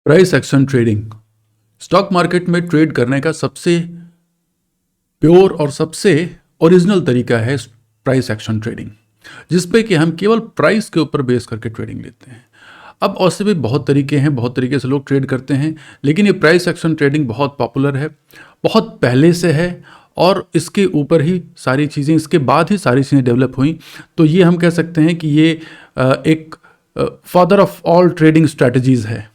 Price action trading stock market में trade करने का सबसे प्योर और सबसे ओरिजिनल तरीका है प्राइस एक्शन ट्रेडिंग, जिस पे कि हम केवल प्राइस के ऊपर बेस करके ट्रेडिंग लेते हैं। अब और भी बहुत तरीके हैं, बहुत तरीके से लोग ट्रेड करते हैं, लेकिन ये प्राइस एक्शन ट्रेडिंग बहुत पॉपुलर है, बहुत पहले से है और इसके ऊपर ही सारी चीज़ें, इसके बाद ही सारी चीज़ें डेवलप हुई। तो ये हम कह सकते हैं कि ये एक father of all trading strategies है,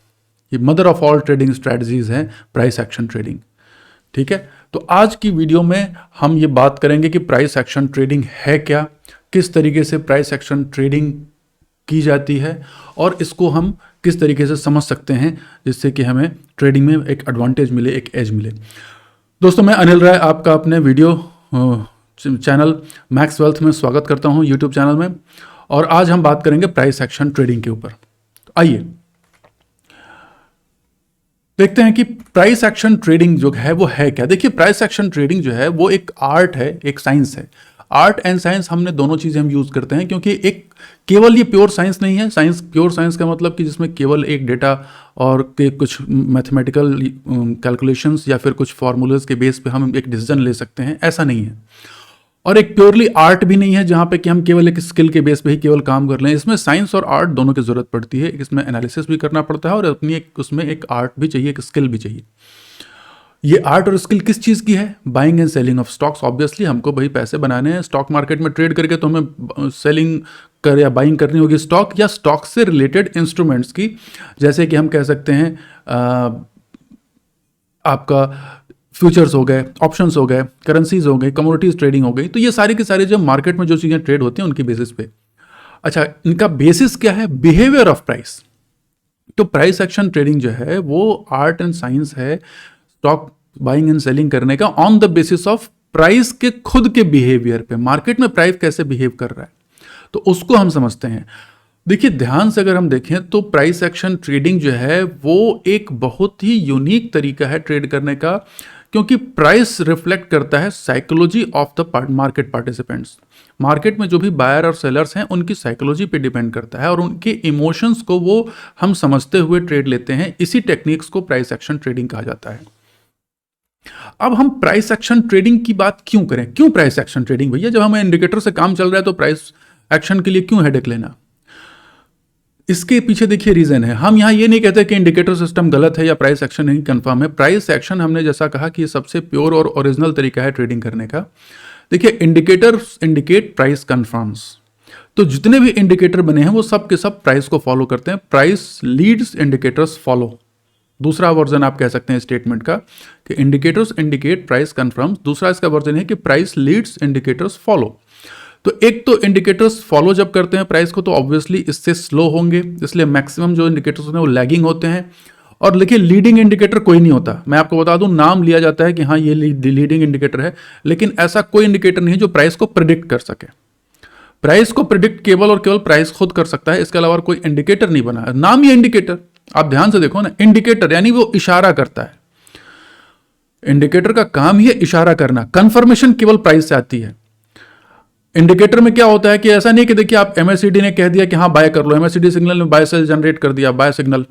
ये mother of all trading strategies है प्राइस एक्शन ट्रेडिंग। ठीक है, तो आज की वीडियो में हम ये बात करेंगे कि प्राइस एक्शन ट्रेडिंग है क्या, किस तरीके से प्राइस एक्शन ट्रेडिंग की जाती है और इसको हम किस तरीके से समझ सकते हैं जिससे कि हमें ट्रेडिंग में एक एडवांटेज मिले, एक एज मिले। दोस्तों, मैं अनिल राय आपका अपने वीडियो चैनल मैक्स वेल्थ में स्वागत करता हूं, यूट्यूब चैनल में। और आज हम बात करेंगे प्राइस एक्शन ट्रेडिंग के ऊपर। तो आइए देखते हैं कि प्राइस एक्शन ट्रेडिंग जो है वो है क्या। देखिए, प्राइस एक्शन ट्रेडिंग जो है वो एक आर्ट है, एक साइंस है। आर्ट एंड साइंस हमने दोनों चीज़ें हम यूज़ करते हैं, क्योंकि एक केवल ये प्योर साइंस नहीं है। साइंस, प्योर साइंस का मतलब कि जिसमें केवल एक डेटा और के कुछ मैथमेटिकल कैलकुलेशंस या फिर कुछ फार्मूलाज के बेस पे हम एक डिसीजन ले सकते हैं, ऐसा नहीं है। और एक प्योरली आर्ट भी नहीं है जहाँ पे कि हम केवल एक स्किल के बेस पे ही केवल काम कर लें। इसमें साइंस और आर्ट दोनों की ज़रूरत पड़ती है। इसमें एनालिसिस भी करना पड़ता है और अपनी एक उसमें एक आर्ट भी चाहिए, एक स्किल भी चाहिए। ये आर्ट और स्किल किस चीज़ की है? Buying and selling of stocks. Obviously हमको भाई पैसे बनाने हैं स्टॉक मार्केट में ट्रेड करके, तो हमें सेलिंग कर या बाइंग करनी होगी स्टॉक या स्टॉक से रिलेटेड इंस्ट्रूमेंट्स की। जैसे कि हम कह सकते हैं आपका फ्यूचर्स हो गए, ऑप्शंस हो गए, करेंसीज हो गई, कमोडिटीज ट्रेडिंग हो गई। तो ये सारी की सारी जो मार्केट में जो चीज़ें ट्रेड होती हैं उनकी बेसिस पे। अच्छा, इनका बेसिस क्या है? Behaviour of price. तो प्राइस एक्शन ट्रेडिंग जो है वो आर्ट एंड साइंस है स्टॉक बाइंग एंड सेलिंग करने का, on the basis of price के खुद के बिहेवियर पे। मार्केट में प्राइस कैसे बिहेव कर रहा है तो उसको हम समझते हैं। देखिए, ध्यान से अगर हम देखें तो प्राइस एक्शन ट्रेडिंग जो है वो एक बहुत ही यूनिक तरीका है ट्रेड करने का, क्योंकि प्राइस रिफ्लेक्ट करता है psychology of the market participants. Market में जो भी बायर और सेलर्स हैं उनकी साइकोलॉजी पे डिपेंड करता है और उनके इमोशंस को वो हम समझते हुए ट्रेड लेते हैं। इसी टेक्निक्स को प्राइस एक्शन ट्रेडिंग कहा जाता है। अब हम प्राइस एक्शन ट्रेडिंग की बात क्यों करें? क्यों प्राइस एक्शन ट्रेडिंग भैया? जब हमें इंडिकेटर से काम चल रहा है तो प्राइस एक्शन के लिए क्यों हेडेक लेना? इसके पीछे देखिए रीजन है। हम यहाँ ये नहीं कहते कि इंडिकेटर सिस्टम गलत है या प्राइस एक्शन नहीं कंफर्म है। प्राइस एक्शन हमने जैसा कहा कि ये सबसे प्योर और ओरिजिनल तरीका है ट्रेडिंग करने का। देखिए, इंडिकेटर्स इंडिकेट प्राइस कंफर्म्स। तो जितने भी इंडिकेटर बने हैं वो सब के सब प्राइस को फॉलो करते हैं। Price leads, indicators follow. दूसरा वर्जन आप कह सकते हैं स्टेटमेंट का कि इंडिकेटर्स इंडिकेट प्राइस कंफर्म्स। दूसरा इसका वर्जन है कि प्राइस लीड्स, इंडिकेटर्स फॉलो। तो एक तो इंडिकेटर्स फॉलो जब करते हैं प्राइस को तो ऑब्वियसली इससे स्लो होंगे, इसलिए मैक्सिमम जो इंडिकेटर्स होते हैं वो लैगिंग होते हैं। और देखिए, लीडिंग इंडिकेटर कोई नहीं होता। मैं आपको बता दूं, नाम लिया जाता है कि हाँ ये लीडिंग इंडिकेटर है, लेकिन ऐसा कोई इंडिकेटर नहीं है जो प्राइस को प्रिडिक्ट कर सके। प्राइस को प्रिडिक्ट केवल और केवल प्राइस खुद कर सकता है, इसके अलावा कोई इंडिकेटर नहीं बना है। नाम ही इंडिकेटर, आप ध्यान से देखो ना, इंडिकेटर यानी वो इशारा करता है। इंडिकेटर का काम ही है इशारा करना। कंफर्मेशन केवल प्राइस से आती है। इंडिकेटर में क्या होता है कि ऐसा नहीं कि देखिए आप एमएससीडी ने कह दिया कि हाँ बाय कर लो, एमएससीडी सिग्नल में बाय सेल जनरेट कर दिया, बाय सिग्नल,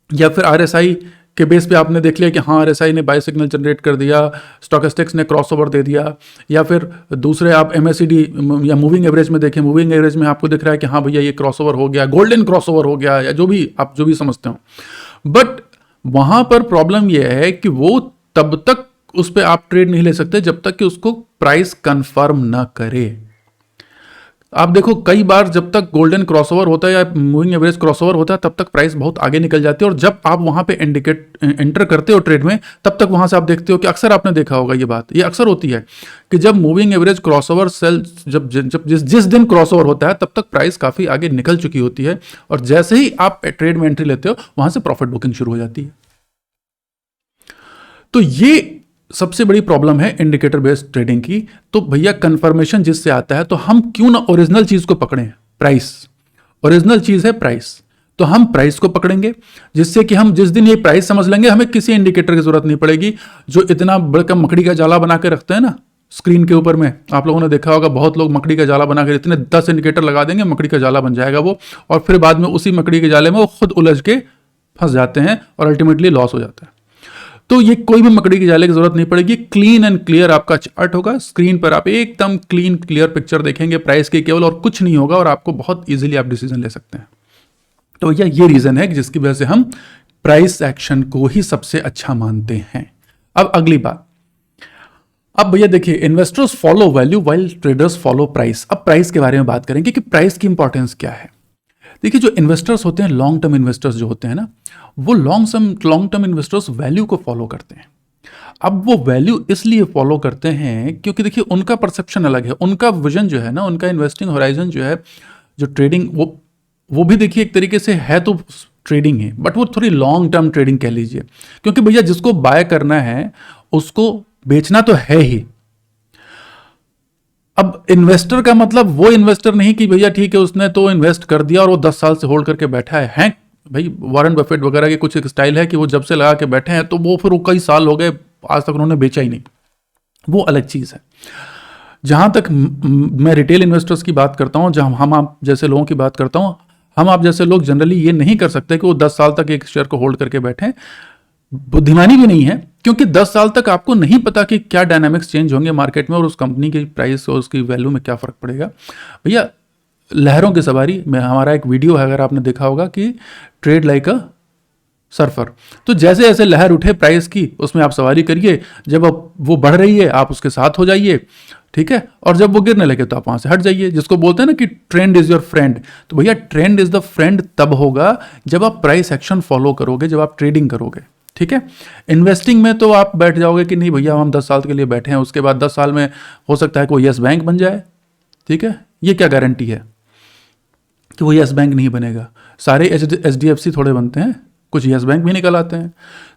या फिर आरएसआई के बेस पे आपने देख लिया कि हाँ आरएसआई ने बाय सिग्नल जनरेट कर दिया, स्टॉकेस्टिक्स ने क्रॉसओवर दे दिया, या फिर दूसरे आप एमएससीडी या मूविंग एवरेज में देखें, मूविंग एवरेज में आपको दिख रहा है कि हाँ भैया ये क्रॉसओवर हो गया, गोल्डन क्रॉसओवर हो गया, या जो भी आप जो भी समझते हो। बट वहां पर प्रॉब्लम यह है कि वो तब तक उस पर आप ट्रेड नहीं ले सकते जब तक कि उसको प्राइस कंफर्म ना करे। आप देखो, कई बार जब तक गोल्डन क्रॉसओवर होता है या मूविंग एवरेज क्रॉसओवर होता है तब तक प्राइस बहुत आगे निकल जाती है, और जब आप वहां पे एंटर करते हो ट्रेड में तब तक वहां से आप देखते हो कि अक्सर आपने देखा होगा ये बात, ये अक्सर होती है कि जब मूविंग एवरेज क्रॉसओवर सेल जिस दिन क्रॉसओवर होता है तब तक प्राइस काफी आगे निकल चुकी होती है, और जैसे ही आप ट्रेड में एंट्री लेते हो वहां से प्रॉफिट बुकिंग शुरू हो जाती है। तो ये सबसे बड़ी प्रॉब्लम है इंडिकेटर बेस्ड ट्रेडिंग की। तो भैया कंफर्मेशन जिससे आता है, तो हम क्यों ना ओरिजिनल चीज को पकड़ें? प्राइस ओरिजिनल चीज है प्राइस, तो हम प्राइस को पकड़ेंगे, जिससे कि हम जिस दिन ये प्राइस समझ लेंगे हमें किसी इंडिकेटर की जरूरत नहीं पड़ेगी। जो इतना बड़ा मकड़ी का जाला बना के रखते हैं ना स्क्रीन के ऊपर में, आप लोगों ने देखा होगा, बहुत लोग मकड़ी का जाला बनाकर इतने 10 इंडिकेटर लगा देंगे, मकड़ी का जाला बन जाएगा वो, और फिर बाद में उसी मकड़ी के जाले में वो खुद उलझ के फंस जाते हैं और अल्टीमेटली लॉस हो जाता है। तो ये कोई भी मकड़ी की जाले की जरूरत नहीं पड़ेगी, क्लीन एंड क्लियर आपका चार्ट होगा, स्क्रीन पर आप एकदम क्लीन क्लियर पिक्चर देखेंगे प्राइस की केवल, और कुछ नहीं होगा, और आपको बहुत इजीली आप डिसीजन ले सकते हैं। तो भैया ये रीजन है जिसकी वजह से हम प्राइस एक्शन को ही सबसे अच्छा मानते हैं। अब अगली बात, अब भैया देखिए, investors follow value while traders follow price. अब प्राइस के बारे में बात करेंगे कि प्राइस की इंपॉर्टेंस क्या है। देखिए, जो इन्वेस्टर्स होते हैं, लॉन्ग टर्म इन्वेस्टर्स जो होते हैं ना, वो लॉन्ग टर्म इन्वेस्टर्स वैल्यू को फॉलो करते हैं। अब वो वैल्यू इसलिए फॉलो करते हैं क्योंकि देखिए उनका परसेप्शन अलग है, उनका विजन जो है ना, उनका इन्वेस्टिंग होराइजन जो है, जो ट्रेडिंग, वो भी देखिए एक तरीके से है तो ट्रेडिंग है, बट वो थोड़ी लॉन्ग टर्म ट्रेडिंग कह लीजिए, क्योंकि भैया जिसको बाय करना है उसको बेचना तो है ही। अब इन्वेस्टर का मतलब वो इन्वेस्टर नहीं कि भैया ठीक है उसने तो इन्वेस्ट कर दिया और वो 10 साल से होल्ड करके बैठा है भाई वॉरेन बफेट वगैरह के कुछ एक स्टाइल है कि वो जब से लगा के बैठे हैं तो वो फिर वो कई साल हो गए आज तक उन्होंने बेचा ही नहीं, वो अलग चीज है। जहां तक मैं रिटेल इन्वेस्टर्स की बात करता हूं, जहां हम आप जैसे लोगों की बात करता हूं, हम आप जैसे लोग जनरली ये नहीं कर सकते कि वो 10 साल तक एक शेयर को होल्ड करके बैठे। बुद्धिमानी भी नहीं है, क्योंकि 10 साल तक आपको नहीं पता कि क्या डायनामिक्स चेंज होंगे मार्केट में और उस कंपनी की प्राइस और उसकी वैल्यू में क्या फर्क पड़ेगा। भैया लहरों की सवारी में हमारा एक वीडियो है, अगर आपने देखा होगा कि ट्रेड लाइक अ सर्फर, तो जैसे जैसे लहर उठे प्राइस की उसमें आप सवारी करिए, जब वो बढ़ रही है आप उसके साथ हो जाइए, ठीक है, और जब वो गिरने लगे तो आप वहां से हट जाइए। जिसको बोलते हैं ना कि ट्रेंड इज योर फ्रेंड, तो भैया ट्रेंड इज द फ्रेंड तब होगा जब आप प्राइस एक्शन फॉलो करोगे, जब आप ट्रेडिंग करोगे, ठीक है। इन्वेस्टिंग में तो आप बैठ जाओगे कि नहीं भैया हम 10 साल के लिए बैठे हैं, उसके बाद 10 साल में हो सकता है कोई यस बैंक बन जाए, ठीक है, ये क्या गारंटी है कि वो यस बैंक नहीं बनेगा। सारे HDFC थोड़े बनते हैं, कुछ यस बैंक भी निकल आते हैं।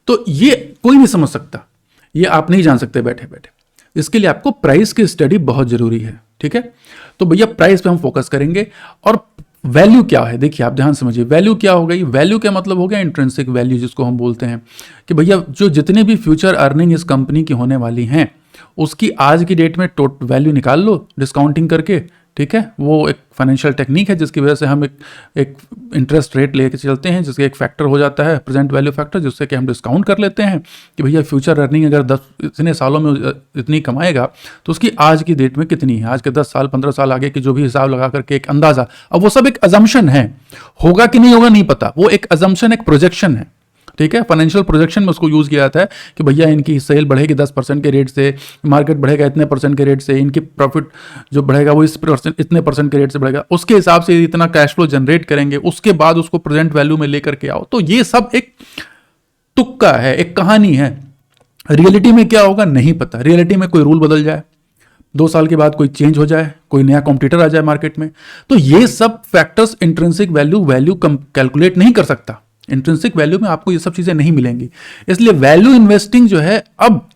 तो ये कोई नहीं समझ सकता, ये आप नहीं जान सकते बैठे बैठे। इसके लिए आपको प्राइस की स्टडी बहुत जरूरी है, ठीक है। तो भैया प्राइस पे हम फोकस करेंगे। और वैल्यू क्या है, देखिए आप ध्यान समझिए, वैल्यू क्या हो गई, वैल्यू का मतलब हो गया इंट्रिंसिक वैल्यू, जिसको हम बोलते हैं कि भैया जो जितने भी फ्यूचर अर्निंग इस कंपनी की होने वाली हैं उसकी आज की डेट में टोटल वैल्यू निकाल लो डिस्काउंटिंग करके, ठीक है। वो एक फाइनेंशियल टेक्निक है जिसकी वजह से हम एक इंटरेस्ट रेट लेके चलते हैं, जिसके एक फैक्टर हो जाता है प्रेजेंट वैल्यू फैक्टर, जिससे कि हम डिस्काउंट कर लेते हैं कि भैया फ्यूचर अर्निंग अगर इतने सालों में इतनी कमाएगा तो उसकी आज की डेट में कितनी है, आज के 10 साल 15 साल आगे की जो भी हिसाब लगा करके एक अंदाजा। अब वो सब एक अजम्पशन है, होगा कि नहीं होगा नहीं पता, वो एक अजम्पशन, एक प्रोजेक्शन है, ठीक है। फाइनेंशियल प्रोजेक्शन में उसको यूज किया जाता है कि भैया इनकी सेल बढ़ेगी 10% के रेट से, मार्केट बढ़ेगा इतने % के रेट से, इनकी प्रॉफिट जो बढ़ेगा वो इतने % के रेट से बढ़ेगा, उसके हिसाब से इतना कैश फ्लो जनरेट करेंगे, उसके बाद उसको प्रेजेंट वैल्यू में लेकर के आओ। तो ये सब एक तुक्का है, एक कहानी है। रियलिटी में क्या होगा नहीं पता, रियलिटी में कोई रूल बदल जाए, 2 साल के बाद कोई चेंज हो जाए, कोई नया कॉम्पिटिटर आ जाए मार्केट में, तो ये सब फैक्टर्स इंट्रिंसिक वैल्यू कैलकुलेट नहीं कर सकता। इंट्रिंसिक वैल्यू में आपको ये सब चीजें नहीं मिलेंगी। इसलिए वैल्यू इन्वेस्टिंग जो है, अब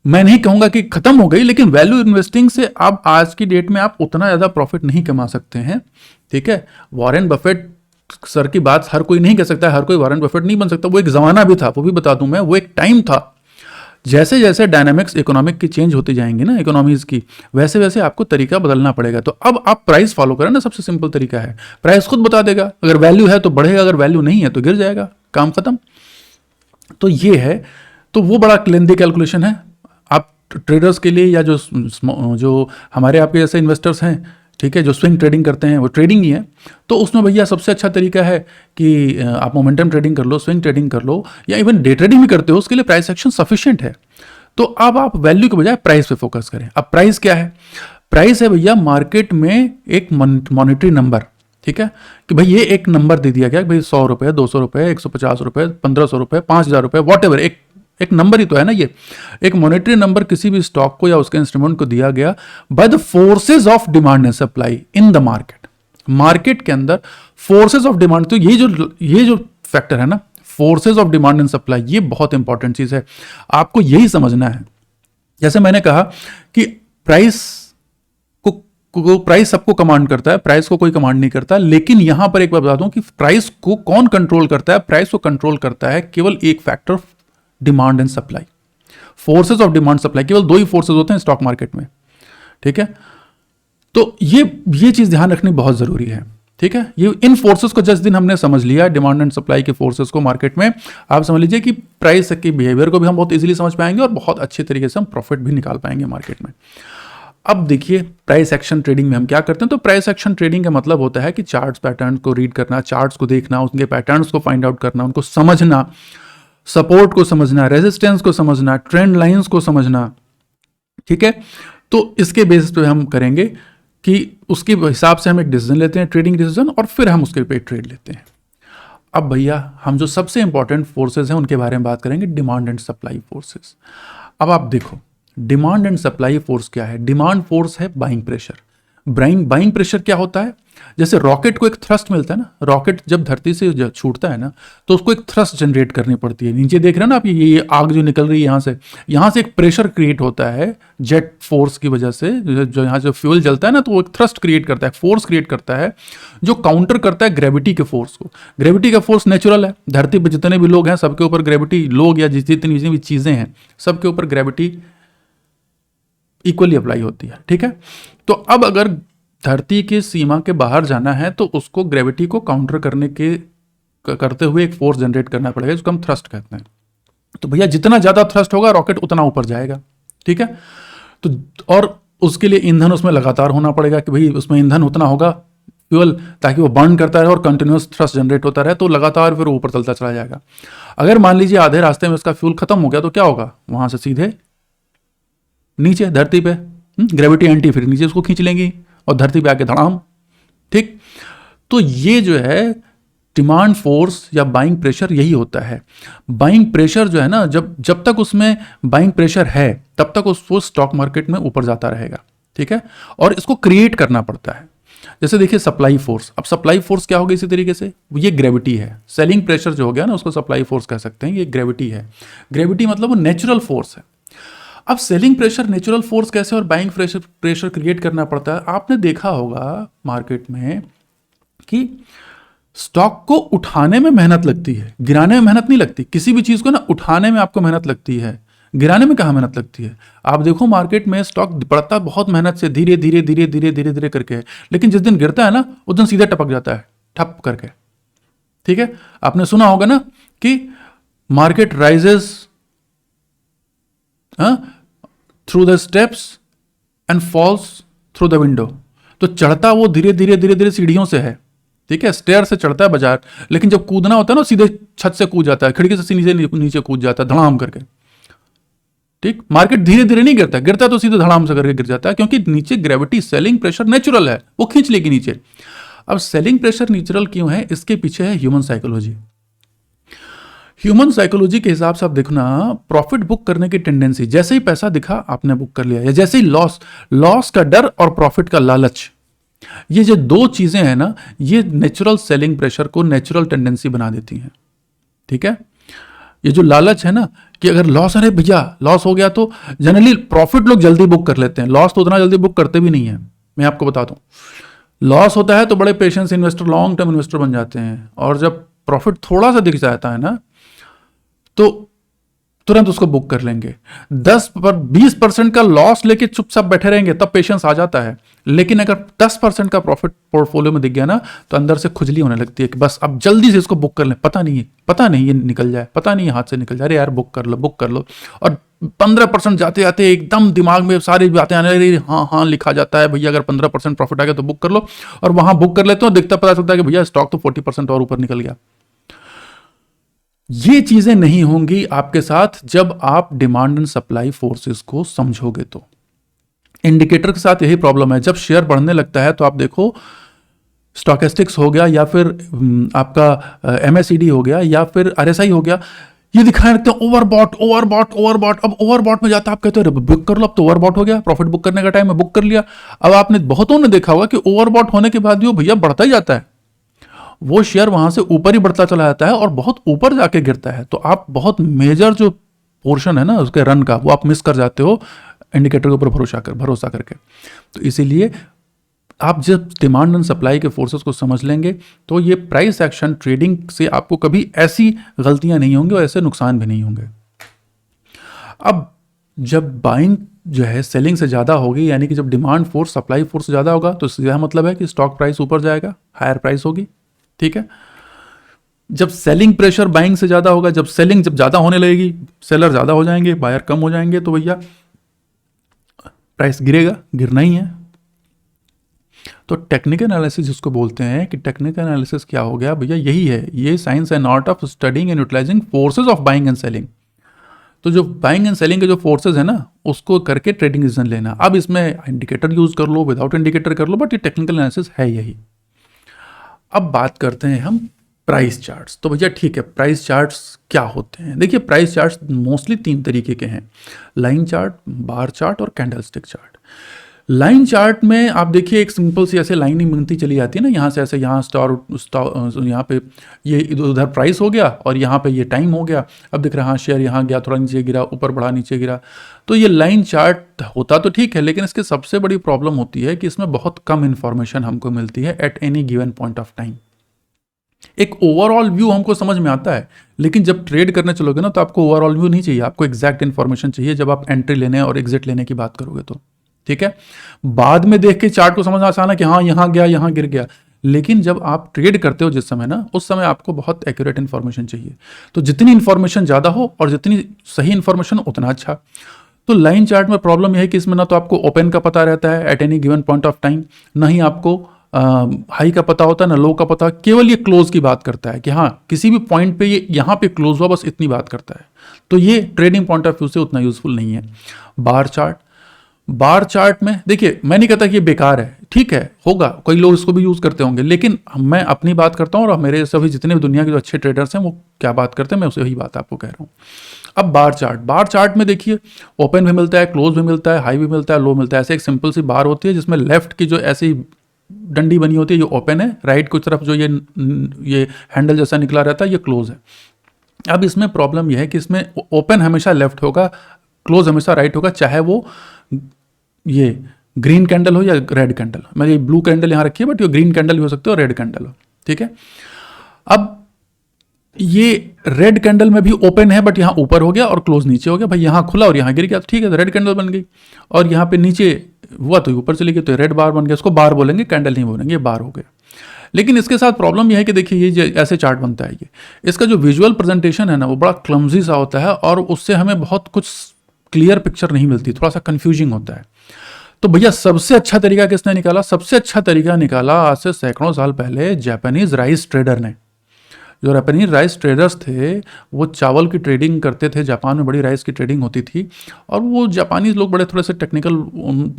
मैं नहीं कहूंगा कि खत्म हो गई, लेकिन वैल्यू इन्वेस्टिंग से अब आज की डेट में आप उतना ज्यादा प्रॉफिट नहीं कमा सकते हैं, ठीक है। वॉरेन बफेट सर की बात हर कोई नहीं कह सकता, हर कोई वॉरेन बफेट नहीं बन सकता। वो एक जमाना भी था, वो भी बता दूं मैं, वो एक टाइम था। जैसे जैसे डायनामिक्स इकोनॉमिक की चेंज होती जाएंगी ना, इकोनॉमीज की, वैसे वैसे आपको तरीका बदलना पड़ेगा। तो अब आप प्राइस फॉलो करें ना, सबसे सिंपल तरीका है, प्राइस खुद बता देगा, अगर वैल्यू है तो बढ़ेगा, अगर वैल्यू नहीं है तो गिर जाएगा, काम खत्म। तो ये है, तो वो बड़ा लेंदी कैलकुलेशन है आप ट्रेडर्स के लिए, या जो हमारे आपके जैसे इन्वेस्टर्स हैं, ठीक है, जो स्विंग ट्रेडिंग करते हैं, वो ट्रेडिंग ही है। तो उसमें भैया सबसे अच्छा तरीका है कि आप मोमेंटम ट्रेडिंग कर लो, स्विंग ट्रेडिंग कर लो, या इवन डे ट्रेडिंग भी करते हो, उसके लिए प्राइस एक्शन सफिशिएंट है। तो अब आप वैल्यू के बजाय प्राइस पे फोकस करें। अब प्राइस क्या है, प्राइस है भैया मार्केट में एक मॉनिटरी नंबर, ठीक है, कि भाई ये एक नंबर दे दिया गया, भाई 100 रुपए, 200 रुपए, 150 रुपए, 1500 रुपए, 5000 रुपए, वॉट एवर, एक नंबर ही तो है ना। ये एक मॉनेटरी नंबर किसी भी स्टॉक को या उसके इंस्ट्रूमेंट को दिया गया by the forces of demand and supply in the market. Market के अंदर फोर्सेज ऑफ डिमांड, तो ये जो फैक्टर है ना, forces of demand and supply, ये बहुत इंपॉर्टेंट चीज है, आपको यही समझना है। जैसे मैंने कहा कि प्राइस सबको कमांड करता है, प्राइस को कोई कमांड नहीं करता। लेकिन यहां पर एक बात बता दूं कि प्राइस को कौन कंट्रोल करता है, प्राइस को कंट्रोल करता है केवल एक factor, demand and supply. Forces of demand supply, केवल 2 ही फोर्सेस होते हैं स्टॉक मार्केट में, ठीक है। तो ये चीज ध्यान रखनी बहुत जरूरी है। ठीक है, ये इन फोर्सेस को जिस दिन हमने समझ लिया, डिमांड एंड सप्लाई के फोर्सेस को मार्केट में, आप समझ लीजिए कि प्राइस की बिहेवियर को भी हम बहुत इजीली समझ पाएंगे और बहुत अच्छे तरीके से हम प्रॉफिट भी निकाल पाएंगे मार्केट में। अब देखिए प्राइस एक्शन ट्रेडिंग में हम क्या करते हैं। तो प्राइस एक्शन ट्रेडिंग का मतलब होता है कि चार्ट्स पैटर्न को रीड करना, चार्ट्स को देखना, उनके पैटर्न्स को फाइंड आउट करना, उनको समझना, सपोर्ट को समझना, रेजिस्टेंस को समझना, ट्रेंड लाइंस को समझना। ठीक है, तो इसके बेसिस पे हम करेंगे कि उसके हिसाब से हम एक डिसीजन लेते हैं, ट्रेडिंग डिसीजन, और फिर हम उसके पे ट्रेड लेते हैं। अब भैया हम जो सबसे इंपॉर्टेंट फोर्सेस हैं उनके बारे में बात करेंगे, डिमांड एंड सप्लाई फोर्सेस। अब आप देखो डिमांड एंड सप्लाई फोर्स क्या है। डिमांड फोर्स है बाइंग प्रेशर। बाइंग प्रेशर क्या होता है, जैसे रॉकेट को एक थ्रस्ट मिलता है ना, रॉकेट जब धरती से छूटता है ना तो उसको एक थ्रस्ट जनरेट करनी पड़ती है। नीचे देख रहे हैं ना आप, ये आग जो निकल रही है यहाँ से एक प्रेशर क्रिएट होता है जेट फोर्स की वजह से। जो यहाँ से फ्यूल जलता है ना तो वो एक थ्रस्ट क्रिएट करता है, फोर्स क्रिएट करता है जो काउंटर करता है ग्रेविटी के फोर्स को। ग्रेविटी का फोर्स नेचुरल है, धरती पर जितने भी लोग हैं सबके ऊपर ग्रेविटी, लोग या जितनी भी चीज़ें हैं सबके ऊपर ग्रेविटी इक्वली अप्लाई होती है। ठीक है, तो अब अगर धरती की सीमा के बाहर जाना है तो उसको ग्रेविटी को काउंटर करते हुए एक फोर्स जनरेट करना पड़ेगा जिसको हम थ्रस्ट कहते हैं। तो भैया जितना ज़्यादा थ्रस्ट होगा रॉकेट उतना ऊपर जाएगा। ठीक है, तो और उसके लिए ईंधन उसमें लगातार होना पड़ेगा कि भाई उसमें ईंधन उतना होगा फ्यूल, ताकि वो बर्न करता रहे और कंटिन्यूस थ्रस्ट जनरेट होता रहे, तो लगातार फिर ऊपर चलता चला जाएगा। अगर मान लीजिए आधे रास्ते में उसका फ्यूल खत्म हो गया तो क्या होगा, वहां से सीधे नीचे धरती पे ग्रेविटी एंटी फिर नीचे उसको खींच लेंगी और धरती पे आके धड़ाम। ठीक, तो ये जो है डिमांड फोर्स या बाइंग प्रेशर यही होता है। बाइंग प्रेशर जो है ना, जब तक उसमें बाइंग प्रेशर है तब तक उसको स्टॉक मार्केट में ऊपर जाता रहेगा। ठीक है, और इसको क्रिएट करना पड़ता है। जैसे देखिए सप्लाई फोर्स, अब सप्लाई फोर्स क्या होगा इसी तरीके से, ये ग्रेविटी है। सेलिंग प्रेशर जो हो गया ना उसको सप्लाई फोर्स कह सकते हैं, ये ग्रेविटी है। ग्रेविटी मतलब वो नेचुरल फोर्स है। अब सेलिंग प्रेशर नेचुरल फोर्स कैसे और बाइंग प्रेशर क्रिएट करना पड़ता है। आपने देखा होगा मार्केट में कि स्टॉक को उठाने में मेहनत लगती है, गिराने में मेहनत नहीं लगती। किसी भी चीज को ना उठाने में आपको मेहनत लगती है, गिराने में कहाँ मेहनत लगती है। आप देखो मार्केट में स्टॉक बढ़ता बहुत मेहनत से, धीरे धीरे धीरे धीरे धीरे धीरे करके, लेकिन जिस दिन गिरता है ना उस दिन सीधे टपक जाता है, ठप करके। ठीक है, आपने सुना होगा ना कि market rises through the steps and falls through the window. तो चढ़ता वो धीरे धीरे धीरे धीरे सीढ़ियों से है। ठीक है, स्टेयर से चढ़ता है बाजार, लेकिन जब कूदना होता है ना सीधे छत से कूद जाता है, खिड़की से नीचे कूद जाता है धड़ाम करके। ठीक, मार्केट धीरे धीरे नहीं गिरता, गिरता तो सीधे धड़ाम से करके गिर जाता है, क्योंकि नीचे ग्रेविटी सेलिंग प्रेशर नेचुरल है, वो खींच लेगी नीचे। अब सेलिंग प्रेशर नेचुरल क्यों है, इसके पीछे है ह्यूमन साइकोलॉजी। ह्यूमन साइकोलॉजी के हिसाब से आप देखना, प्रॉफिट बुक करने की टेंडेंसी, जैसे ही पैसा दिखा आपने बुक कर लिया, या जैसे ही लॉस का डर और प्रॉफिट का लालच, ये जो दो चीजें हैं ना, ये नेचुरल सेलिंग प्रेशर को नेचुरल टेंडेंसी बना देती हैं। ठीक है, ये जो लालच है ना कि अगर लॉस, अरे भैया लॉस हो गया, तो जनरली प्रॉफिट लोग जल्दी बुक कर लेते हैं, लॉस तो उतना जल्दी बुक करते भी नहीं है। मैं आपको बता दूं, लॉस होता है तो बड़े patience investor, long term investor बन जाते हैं, और जब प्रॉफिट थोड़ा सा दिख जाता है ना तो तुरंत उसको बुक कर लेंगे। 20% का लॉस लेके चुपचाप बैठे रहेंगे तब पेशेंस आ जाता है, लेकिन अगर 10% का प्रॉफिट पोर्टफोलियो में दिख गया ना तो अंदर से खुजली होने लगती है कि बस अब जल्दी से इसको बुक कर लें, पता नहीं ये निकल जाए, पता नहीं हाथ से निकल जाए, अरे यार बुक कर लो। और 15% जाते जाते एकदम दिमाग में सारी बातें आने लगी, हाँ लिखा जाता है भैया अगर 15% प्रॉफिट आ गया तो बुक कर लो, और वहां बुक कर लेते हो, दिखता पता चलता है कि भैया स्टॉक तो 40% और ऊपर निकल गया। ये चीजें नहीं होंगी आपके साथ जब आप डिमांड एंड सप्लाई फोर्सेस को समझोगे। तो इंडिकेटर के साथ यही प्रॉब्लम है, जब शेयर बढ़ने लगता है तो आप देखो स्टॉकेस्टिक्स हो गया, या फिर आपका MACD हो गया, या फिर RSI हो गया, ये दिखाने लगते हैं ओवरबॉट। अब ओवरबॉट में जाता है, आप कहते हो बुक कर लो, अब तो ओवरबॉट हो गया, प्रॉफिट बुक करने का टाइम है, बुक कर लिया। अब आपने बहुतों ने देखा होगा कि ओवरबॉट होने के बाद भी वो भैया बढ़ता ही जाता है, वो शेयर वहां से ऊपर ही बढ़ता चला जाता है और बहुत ऊपर जाके गिरता है। तो आप बहुत मेजर जो पोर्शन है ना उसके रन का, वो आप मिस कर जाते हो इंडिकेटर के ऊपर भरोसा करके। तो इसीलिए आप जब डिमांड एंड सप्लाई के फोर्सेस को समझ लेंगे तो ये प्राइस एक्शन ट्रेडिंग से आपको कभी ऐसी गलतियां नहीं होंगी और ऐसे नुकसान भी नहीं होंगे। अब जब बाइंग जो है सेलिंग से ज़्यादा होगी, यानी कि जब डिमांड फोर्स सप्लाई फोर्स ज़्यादा होगा तो इसका मतलब है कि स्टॉक प्राइस ऊपर जाएगा, हायर प्राइस होगी। ठीक है, जब सेलिंग प्रेशर बाइंग से ज़्यादा होगा, जब सेलिंग जब ज़्यादा होने लगेगी, सेलर ज़्यादा हो जाएंगे, बायर कम हो जाएंगे, तो भैया प्राइस गिरेगा, गिरना ही है। तो टेक्निकल एनालिसिस जिसको बोलते हैं कि टेक्निकल एनालिसिस क्या हो गया भैया, यही है, ये science and art of studying and utilising forces of buying and selling. तो जो बाइंग एंड सेलिंग के जो फोर्सेज है ना, उसको करके ट्रेडिंग डिसीजन लेना। अब इसमें इंडिकेटर यूज कर लो, विदाउट इंडिकेटर कर लो, बट ये टेक्निकल एनालिसिस है यही। अब बात करते हैं हम प्राइस चार्ट्स। तो भैया ठीक है, प्राइस चार्ट्स क्या होते हैं? देखिए, प्राइस चार्ट्स मोस्टली 3 तरीके के हैं, लाइन चार्ट, बार चार्ट और कैंडलस्टिक चार्ट। लाइन चार्ट में आप देखिए एक सिंपल सी ऐसे लाइन ही बनती चली जाती है ना, यहाँ से ऐसे, यहाँ यहाँ पे ये इधर उधर प्राइस हो गया और यहाँ पे ये टाइम हो गया। अब दिख रहा है, हाँ शेयर यहाँ गया, थोड़ा नीचे गिरा, ऊपर बढ़ा, नीचे गिरा। तो ये लाइन चार्ट होता तो ठीक है, लेकिन इसकी सबसे बड़ी प्रॉब्लम होती है कि इसमें बहुत कम इन्फॉर्मेशन हमको मिलती है at any given point of time. एक ओवरऑल व्यू हमको समझ में आता है, लेकिन जब ट्रेड करने चलोगे ना तो आपको ओवरऑल व्यू नहीं चाहिए, आपको एग्जैक्ट इन्फॉर्मेशन चाहिए जब आप एंट्री लेने और एग्जिट लेने की बात करोगे तो। ठीक है, बाद में देख के चार्ट को समझना आसान है कि हाँ यहाँ गया, यहाँ गिर गया, लेकिन जब आप ट्रेड करते हो जिस समय ना, उस समय आपको बहुत एक्यूरेट इन्फॉर्मेशन चाहिए। तो जितनी इन्फॉर्मेशन ज़्यादा हो और जितनी सही इन्फॉर्मेशन उतना अच्छा। तो लाइन चार्ट में प्रॉब्लम यह है कि इसमें ना तो आपको ओपन का पता रहता है at any given point of time, ना ही आपको हाई का पता होता है, ना लो का पता, केवल ये क्लोज की बात करता है कि हाँ किसी भी पॉइंट पे ये यहाँ पे क्लोज हुआ, बस इतनी बात करता है। तो ये ट्रेडिंग पॉइंट ऑफ व्यू से उतना यूजफुल नहीं है। बार चार्ट, बार चार्ट में देखिए, मैं नहीं कहता कि ये बेकार है, ठीक है, होगा, कई लोग इसको भी यूज करते होंगे, लेकिन मैं अपनी बात करता हूँ और मेरे सभी जितने भी दुनिया के जो अच्छे ट्रेडर्स हैं वो क्या बात करते हैं, मैं उसे वही बात आपको कह रहा हूँ। अब बार चार्ट, बार चार्ट में देखिए ओपन भी मिलता है, क्लोज भी मिलता है, हाई भी मिलता है, लो मिलता है। ऐसे एक सिंपल सी बार होती है जिसमें लेफ्ट की जो ऐसी डंडी बनी होती है ये ओपन है, राइट की तरफ जो ये हैंडल जैसा निकला रहता है ये क्लोज है। अब इसमें प्रॉब्लम यह है कि इसमें ओपन हमेशा लेफ्ट होगा, क्लोज हमेशा राइट होगा, चाहे वो ये ग्रीन कैंडल हो या रेड कैंडल। मैंने ये ब्लू कैंडल यहाँ रखी है, बट ये ग्रीन कैंडल भी हो सकती है और रेड कैंडल हो। ठीक है, अब ये रेड कैंडल में भी ओपन है, बट यहाँ ऊपर हो गया और क्लोज नीचे हो गया, भाई यहाँ खुला और यहाँ गिर गया, ठीक है, तो रेड कैंडल बन गई। और यहाँ पे नीचे हुआ तो ऊपर चली गई, तो रेड बार बन गया। इसको बार बोलेंगे, कैंडल नहीं बोलेंगे, ये बार हो गया। लेकिन इसके साथ प्रॉब्लम यह है कि देखिए ये ऐसे चार्ट बनता है, ये इसका जो विजुअल प्रेजेंटेशन है ना वो बड़ा क्लमजी सा होता है और उससे हमें बहुत कुछ क्लियर पिक्चर नहीं मिलती, थोड़ा सा कंफ्यूजिंग होता है। तो भैया सबसे अच्छा तरीका किसने निकाला? सबसे अच्छा तरीका निकाला आज से सैकड़ों साल पहले जापानीज राइस ट्रेडर ने। जो जापानीज राइस ट्रेडर्स थे वो चावल की ट्रेडिंग करते थे, जापान में बड़ी राइस की ट्रेडिंग होती थी, और वो जापानीज लोग बड़े थोड़े से टेक्निकल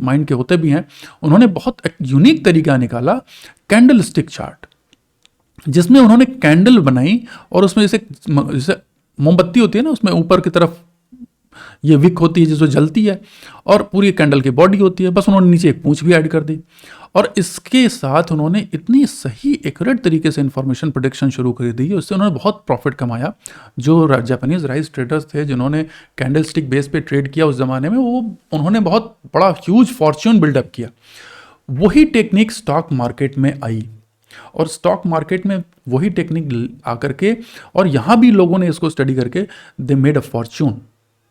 माइंड के होते भी हैं। उन्होंने बहुत एक यूनिक तरीका निकाला, कैंडल स्टिक चार्ट, जिसमें उन्होंने कैंडल बनाई और उसमें जैसे मोमबत्ती होती है ना, उसमें ऊपर की तरफ ये विक होती है जो जलती है, और पूरी कैंडल की बॉडी होती है, बस उन्होंने नीचे एक पूंछ भी ऐड कर दी। और इसके साथ उन्होंने इतनी सही एक्यूरेट तरीके से इंफॉर्मेशन प्रोडक्शन शुरू कर दी, उससे उन्होंने बहुत प्रॉफिट कमाया। जो जापानीज राइस ट्रेडर्स थे जिन्होंने कैंडल स्टिक बेस पे ट्रेड किया उस ज़माने में, वो उन्होंने बहुत बड़ा ह्यूज फॉर्च्यून बिल्डअप किया। वही टेक्निक स्टॉक मार्केट में आई, और स्टॉक मार्केट में वही टेक्निक आकर के, और यहाँ भी लोगों ने इसको स्टडी करके दे मेड अ फॉर्च्यून।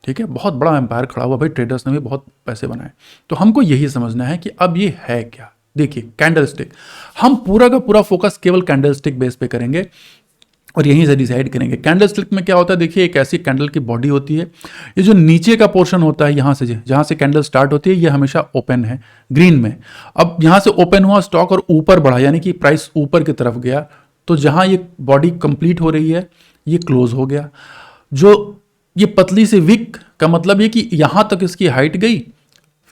ठीक है, बहुत बड़ा एम्पायर खड़ा हुआ भाई, ट्रेडर्स ने भी बहुत पैसे बनाए। तो हमको यही समझना है कि अब ये है क्या। देखिए कैंडल स्टिक, हम पूरा का पूरा फोकस केवल कैंडल स्टिक बेस पे करेंगे और यहीं से डिसाइड करेंगे। कैंडल स्टिक में क्या होता है, देखिए एक ऐसी कैंडल की बॉडी होती है, ये जो नीचे का पोर्शन होता है यहाँ से जहाँ से कैंडल स्टार्ट होती है, ये हमेशा ओपन है ग्रीन में। अब यहाँ से ओपन हुआ स्टॉक और ऊपर बढ़ा, यानी कि प्राइस ऊपर की तरफ गया, तो जहाँ ये बॉडी कंप्लीट हो रही है ये क्लोज हो गया। जो ये पतली सी विक का मतलब ये कि यहाँ तक इसकी हाइट गई,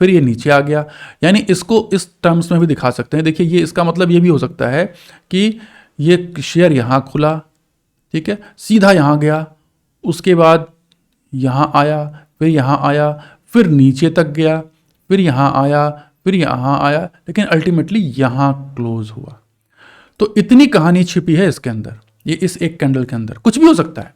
फिर ये नीचे आ गया, यानी इसको इस टर्म्स में भी दिखा सकते हैं। देखिए ये इसका मतलब ये भी हो सकता है कि ये शेयर यहाँ खुला, ठीक है, सीधा यहाँ गया, उसके बाद यहाँ आया, फिर यहाँ आया, फिर नीचे तक गया, फिर यहाँ आया, फिर यहाँ आया, लेकिन अल्टीमेटली यहाँ क्लोज हुआ। तो इतनी कहानी छिपी है इसके अंदर, ये इस एक कैंडल के अंदर। कुछ भी हो सकता है,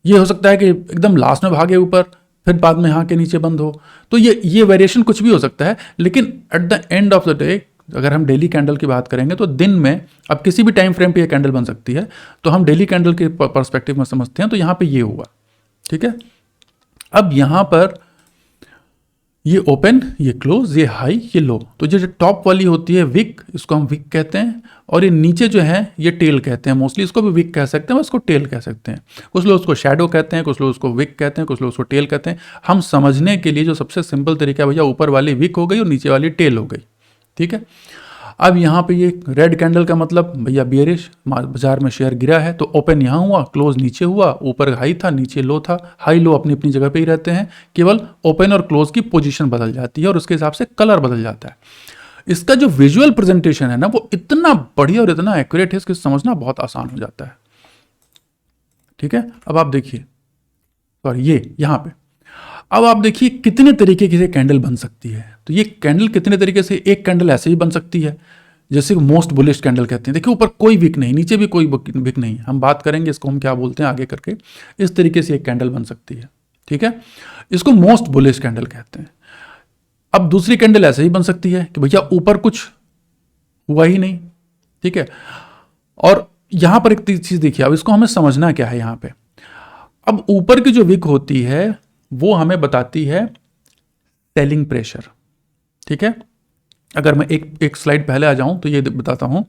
ये हो सकता है कि एकदम लास्ट में भागे ऊपर, फिर बाद में यहाँ के नीचे बंद हो, तो ये वेरिएशन कुछ भी हो सकता है। लेकिन at the end of the day अगर हम डेली कैंडल की बात करेंगे तो दिन में अब किसी भी टाइम फ्रेम पे ये कैंडल बन सकती है, तो हम डेली कैंडल के पर्सपेक्टिव में समझते हैं। तो यहाँ पे ये हुआ, ठीक है। अब यहाँ पर ये ओपन, ये क्लोज, ये हाई, ये लो। तो जो टॉप वाली होती है विक, इसको हम विक कहते हैं, और ये नीचे जो है ये टेल कहते हैं। मोस्टली इसको भी विक कह सकते हैं, इसको टेल कह सकते हैं। कुछ लोग उसको शैडो कहते हैं, कुछ लोग उसको विक कहते हैं, कुछ लोग उसको टेल कहते हैं। हम समझने के लिए जो सबसे सिंपल तरीका है भैया, ऊपर वाली विक हो गई और नीचे वाली टेल हो गई, ठीक है। अब यहाँ पे ये रेड कैंडल का मतलब भैया बियरिश, बाजार में शेयर गिरा है, तो ओपन यहाँ हुआ, क्लोज नीचे हुआ, ऊपर हाई था नीचे लो था। हाई लो अपनी अपनी जगह पे ही रहते हैं, केवल ओपन और क्लोज की पोजीशन बदल जाती है और उसके हिसाब से कलर बदल जाता है। इसका जो विजुअल प्रेजेंटेशन है ना, वो इतना बढ़िया और इतना एक्यूरेट है, इसको समझना बहुत आसान हो जाता है, ठीक है। अब आप देखिए, सॉरी ये यहाँ पे, अब आप देखिए कितने तरीके की कैंडल बन सकती है। तो ये कैंडल कितने तरीके से, एक कैंडल ऐसे ही बन सकती है जैसे मोस्ट बुलिश कैंडल कहते हैं। देखिए ऊपर कोई विक नहीं, नीचे भी कोई विक नहीं, हम बात करेंगे इसको हम क्या बोलते हैं आगे करके। इस तरीके से एक कैंडल बन सकती है, ठीक है। इसको मोस्ट बुलिश कैंडल कहते हैं। अब दूसरी कैंडल ऐसे ही बन सकती है कि भैया ऊपर कुछ हुआ ही नहीं, ठीक है। और यहां पर एक चीज देखिए, अब इसको हमें समझना क्या है यहां पे। अब ऊपर की जो विक होती है वो हमें बताती है सेलिंग प्रेशर, ठीक है। अगर मैं एक स्लाइड पहले आ जाऊं तो ये बताता हूं।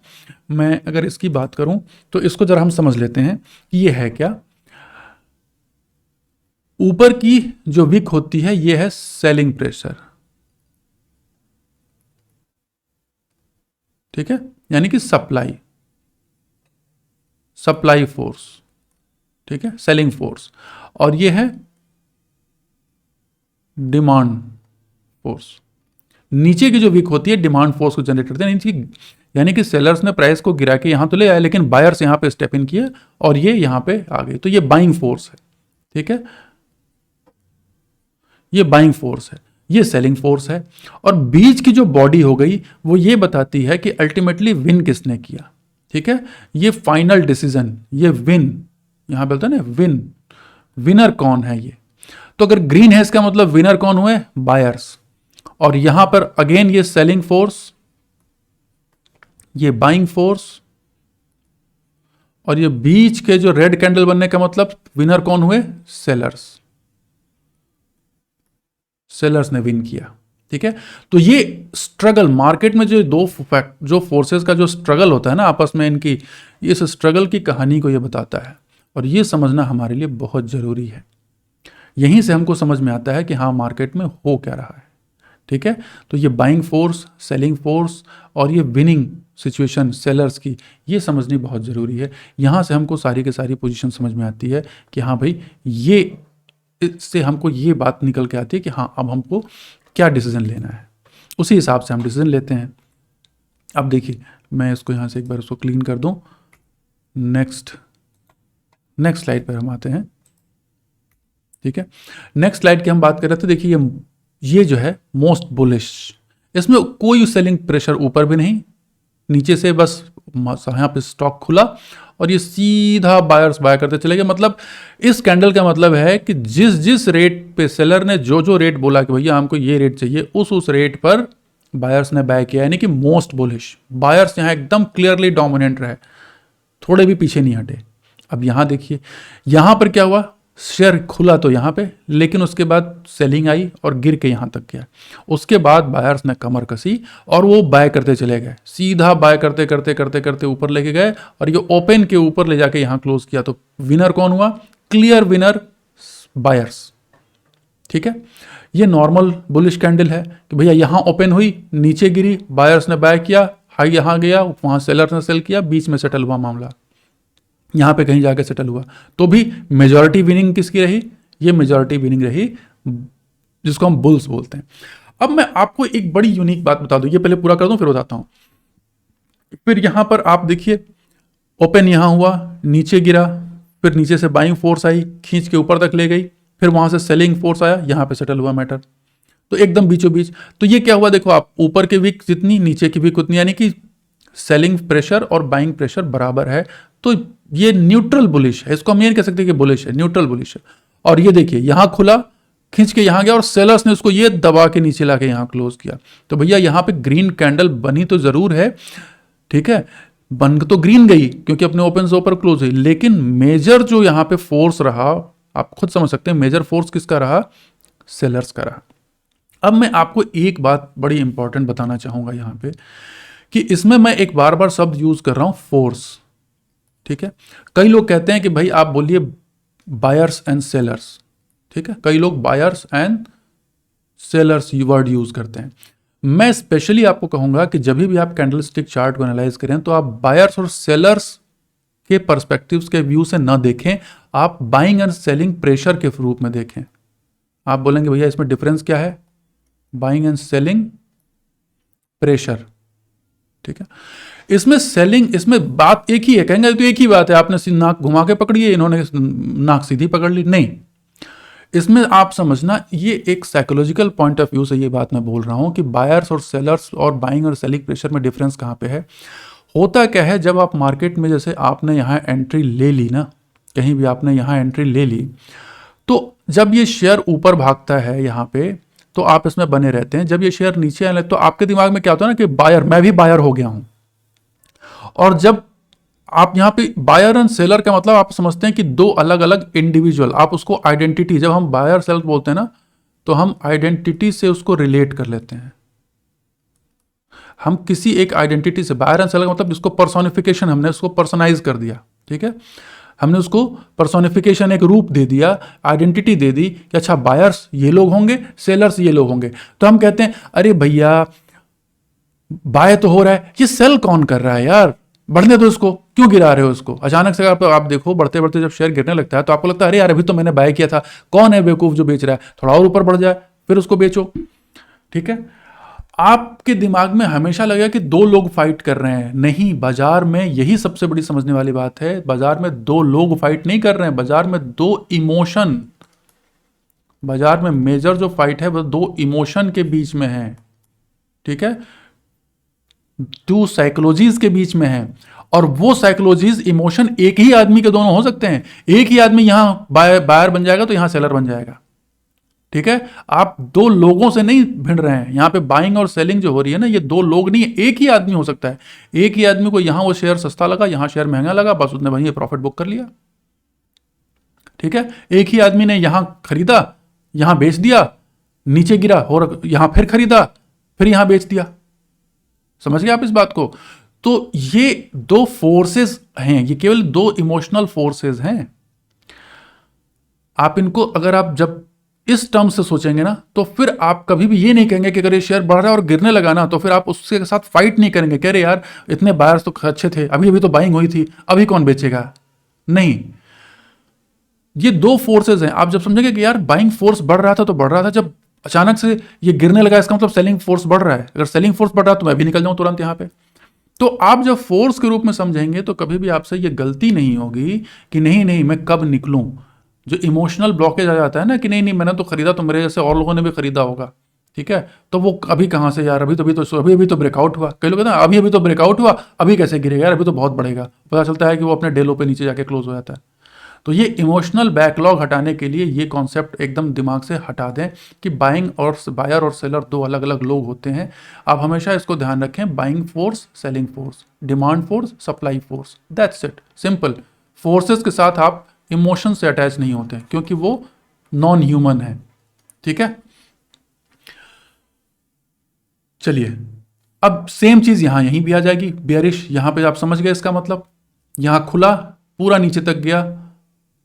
मैं अगर इसकी बात करूं तो इसको जरा हम समझ लेते हैं कि ये है क्या। ऊपर की जो विक होती है ये है सेलिंग प्रेशर, ठीक है, यानी कि सप्लाई फोर्स, ठीक है, सेलिंग फोर्स। और ये है डिमांड फोर्स। नीचे की जो विक होती है डिमांड फोर्स को जनरेट करते हैं, यानी कि सेलर्स ने प्राइस को गिरा के यहां तो ले आए, लेकिन बायर्स यहां पे स्टेप इन किए और ये यहां पे आ गए, तो ये बाइंग फोर्स है, ठीक है। ये बाइंग फोर्स है, ये सेलिंग फोर्स है। और बीच की जो बॉडी हो गई वो ये बताती है कि अल्टीमेटली विन किसने किया, ठीक है। ये फाइनल डिसीजन, ये विन, यहां बोलते हैं ना विनर कौन है ये। तो अगर ग्रीन है इसका मतलब विनर कौन हुए, बायर्स। और यहां पर अगेन ये सेलिंग फोर्स, ये बाइंग फोर्स, और ये बीच के जो रेड कैंडल बनने का मतलब विनर कौन हुए, सेलर्स ने विन किया, ठीक है। तो ये स्ट्रगल मार्केट में जो फोर्सेस का जो स्ट्रगल होता है ना आपस में इनकी, इस स्ट्रगल की कहानी को ये बताता है और ये समझना हमारे लिए बहुत जरूरी है। यहीं से हमको समझ में आता है कि हाँ मार्केट में हो क्या रहा है, ठीक है। तो ये बाइंग फोर्स, सेलिंग फोर्स और ये विनिंग सिचुएशन सेलर्स की, ये समझनी बहुत ज़रूरी है। यहाँ से हमको सारी की सारी पोजीशन समझ में आती है कि हाँ भाई, ये इससे हमको ये बात निकल के आती है कि हाँ अब हमको क्या डिसीजन लेना है, उसी हिसाब से हम डिसीजन लेते हैं। अब देखिए मैं इसको यहाँ से एक बार उसको क्लीन कर दूँ। नेक्स्ट स्लाइड पर हम आते हैं, ठीक है। नेक्स्ट स्लाइड की हम बात कर रहे थे। देखिए ये जो है मोस्ट बुलिश, इसमें कोई सेलिंग प्रेशर ऊपर भी नहीं, नीचे से बस यहाँ पे स्टॉक खुला और ये सीधा बायर्स बाय करते चले गए। मतलब इस कैंडल का मतलब है कि जिस रेट पे सेलर ने जो रेट बोला कि भैया हमको ये रेट चाहिए, उस रेट पर बायर्स ने बाय किया, यानी कि मोस्ट बुलिश। बायर्स यहाँ एकदम क्लियरली डोमिनेंट रहे, थोड़े भी पीछे नहीं हटे। अब यहाँ देखिए, यहाँ पर क्या हुआ, शेयर खुला तो यहाँ पे, लेकिन उसके बाद सेलिंग आई और गिर के यहाँ तक गया। उसके बाद बायर्स ने कमर कसी और वो बाय करते चले गए, सीधा बाय करते करते करते करते ऊपर लेके गए और ये ओपन के ऊपर ले जाके यहाँ क्लोज किया। तो विनर कौन हुआ, क्लियर विनर बायर्स, ठीक है। ये नॉर्मल बुलिश कैंडल है कि भैया यहाँ ओपन हुई, नीचे गिरी, बायर्स ने बाय किया, हाई यहाँ गया, वहाँ सेलर ने सेल किया, बीच में सेटल हुआ मामला, यहाँ पे कहीं जाके सेटल हुआ। तो भी मेजॉरिटी विनिंग किसकी रही, ये मेजॉरिटी विनिंग रही जिसको हम बुल्स बोलते हैं। अब मैं आपको एक बड़ी यूनिक बात बता दूं, ये पहले पूरा कर दूं फिर बताता हूं। फिर यहां पर आप देखिए ओपन यहां हुआ, नीचे गिरा, फिर नीचे से बाइंग फोर्स आई, खींच के ऊपर तक ले गई, फिर वहां से सेलिंग फोर्स आया, यहां पे सेटल हुआ मैटर। तो एकदम बीचों बीच। तो ये क्या हुआ, देखो आप, ऊपर के वीक जितनी, नीचे की वीक उतनी, यानी कि सेलिंग प्रेशर और बाइंग प्रेशर बराबर है। तो ये न्यूट्रल बुलिश है, इसको हम ये नहीं कह सकते कि बुलिश है, न्यूट्रल बुलिश है। और ये देखिए यहां खुला, खींच के यहां गया और सेलर्स ने उसको ये दबा के नीचे लाके यहां क्लोज किया। तो भैया यहां पे ग्रीन कैंडल बनी तो जरूर है, ठीक है, बन तो ग्रीन गई क्योंकि अपने ओपन से ऊपर क्लोज हुई, लेकिन मेजर जो यहां पे फोर्स रहा, आप खुद समझ सकते हैं मेजर फोर्स किसका रहा, सेलर्स का रहा। अब मैं आपको एक बात बड़ी इंपॉर्टेंट बताना चाहूंगा यहाँ पे कि इसमें मैं एक बार बार शब्द यूज कर रहा हूं फोर्स, ठीक है। कई लोग कहते हैं कि भाई आप बोलिए बायर्स एंड सेलर्स, ठीक है। कई लोग buyers and sellers word use करते हैं। मैं स्पेशली आपको कहूंगा कि जब भी आप कैंडलस्टिक चार्ट को एनालाइज करें तो आप बायर्स और सेलर्स के पर्सपेक्टिव्स के व्यू से न देखें, आप बाइंग एंड सेलिंग प्रेशर के रूप में देखें। आप बोलेंगे भैया इसमें डिफरेंस क्या है? बाइंग एंड सेलिंग प्रेशर, ठीक है। इसमें सेलिंग, इसमें बात एक ही है, कहेंगे तो एक ही बात है, आपने नाक घुमा के पकड़ी है, इन्होंने नाक सीधी पकड़ ली, नहीं। इसमें आप समझना, ये एक साइकोलॉजिकल पॉइंट ऑफ व्यू से ये बात मैं बोल रहा हूं कि बायर्स और सेलर्स और बाइंग और सेलिंग प्रेशर में डिफरेंस कहां पे है। होता क्या है, जब आप मार्केट में, जैसे आपने यहां एंट्री ले ली ना, कहीं भी आपने यहां एंट्री ले ली, तो जब ये शेयर ऊपर भागता है यहां पे, तो आप इसमें बने रहते हैं। जब ये शेयर नीचे आने, तो आपके दिमाग में क्या होता है ना कि बायर, मैं भी बायर हो गया हूं। और जब आप यहां पे बायर एंड सेलर का मतलब आप समझते हैं कि दो अलग अलग इंडिविजुअल, आप उसको आइडेंटिटी, जब हम बायर सेलर बोलते हैं ना, तो हम आइडेंटिटी से उसको रिलेट कर लेते हैं। हम किसी एक आइडेंटिटी से, बायर एंड सेलर का मतलब जिसको पर्सोनिफिकेशन, हमने उसको पर्सनाइज कर दिया, ठीक है। हमने उसको पर्सोनिफिकेशन, एक रूप दे दिया, आइडेंटिटी दे दी कि अच्छा बायर्स ये लोग होंगे, सेलर्स ये लोग होंगे। तो हम कहते हैं अरे भैया बाय तो हो रहा है, ये सेल कौन कर रहा है यार, बढ़ने दो इसको, क्यों गिरा रहे हो इसको। अचानक से आप देखो बढ़ते बढ़ते जब शेयर गिरने लगता है तो आपको लगता है अरे यार अभी तो मैंने बाय किया था, कौन है बेवकूफ जो बेच रहा है, थोड़ा और ऊपर बढ़ जाए फिर उसको बेचो, ठीक है। आपके दिमाग में हमेशा लगेगा कि दो लोग फाइट कर रहे हैं, नहीं। बाजार में यही सबसे बड़ी समझने वाली बात है, बाजार में दो लोग फाइट नहीं कर रहे हैं, बाजार में दो इमोशन, बाजार में मेजर जो फाइट है वो दो इमोशन के बीच में है, ठीक है, टू साइकोलॉजीज के बीच में है। और वो साइकोलॉजीज, इमोशन एक ही आदमी के दोनों हो सकते हैं। एक ही आदमी यहां बायर बन जाएगा तो यहां सेलर बन जाएगा, ठीक है। आप दो लोगों से नहीं भिड़ रहे हैं यहां पे। बाइंग और सेलिंग जो हो रही है ना, ये दो लोग नहीं है, एक ही आदमी हो सकता है। एक ही आदमी को यहां वो शेयर सस्ता लगा, यहां शेयर महंगा लगा, बस उसने वहीं प्रॉफिट बुक कर लिया, ठीक है। एक ही आदमी ने यहां खरीदा, यहां बेच दिया, नीचे गिरा और यहां फिर खरीदा, फिर यहां बेच दिया। समझ गए आप इस बात को? तो ये दो फोर्सेस हैं, ये केवल दो इमोशनल फोर्सेस हैं। आप इनको, अगर आप जब इस टर्म से सोचेंगे ना, तो फिर आप कभी भी ये नहीं कहेंगे कि अगर ये शेयर बढ़ रहा है और गिरने लगा ना, तो फिर आप उसके साथ फाइट नहीं करेंगे, कह रहे यार इतने बायर्स तो अच्छे थे, अभी अभी तो बाइंग हुई थी, अभी कौन बेचेगा। नहीं, ये दो फोर्सेज हैं। आप जब समझेंगे कि यार बाइंग फोर्स बढ़ रहा था तो बढ़ रहा था, जब अचानक से ये गिरने लगा, इसका मतलब सेलिंग फोर्स बढ़ रहा है। अगर सेलिंग फोर्स बढ़ रहा है तो मैं भी निकल जाऊं तुरंत यहां पे। तो आप जब फोर्स के रूप में समझेंगे तो कभी भी आपसे ये गलती नहीं होगी कि नहीं नहीं मैं कब निकलूं। जो इमोशनल ब्लॉकेज आ जाता है ना कि नहीं नहीं मैंने तो खरीदा, तो मेरे जैसे और लोगों ने भी खरीदा होगा, ठीक है, तो वो अभी कहां से यार, अभी तो ब्रेकआउट हुआ। कई लोग कहते हैं अभी तो ब्रेकआउट हुआ, अभी कैसे गिरेगा यार, अभी तो बहुत बढ़ेगा। पता चलता है कि वो अपने डेलो पे नीचे जाके क्लोज हो जाता है। तो ये इमोशनल बैकलॉग हटाने के लिए ये कॉन्सेप्ट एकदम दिमाग से हटा दें कि बाइंग और बायर और सेलर दो अलग अलग लोग होते हैं। आप हमेशा इसको ध्यान रखें, buying force, selling force, demand force, supply force, that's it, simple. Forces के साथ आप इमोशन से अटैच नहीं होते क्योंकि वो नॉन ह्यूमन है, ठीक है। चलिए, अब सेम चीज यहां यहीं भी आ जाएगी, बेयरिश। यहां पे आप समझ गए इसका मतलब, यहां खुला, पूरा नीचे तक गया,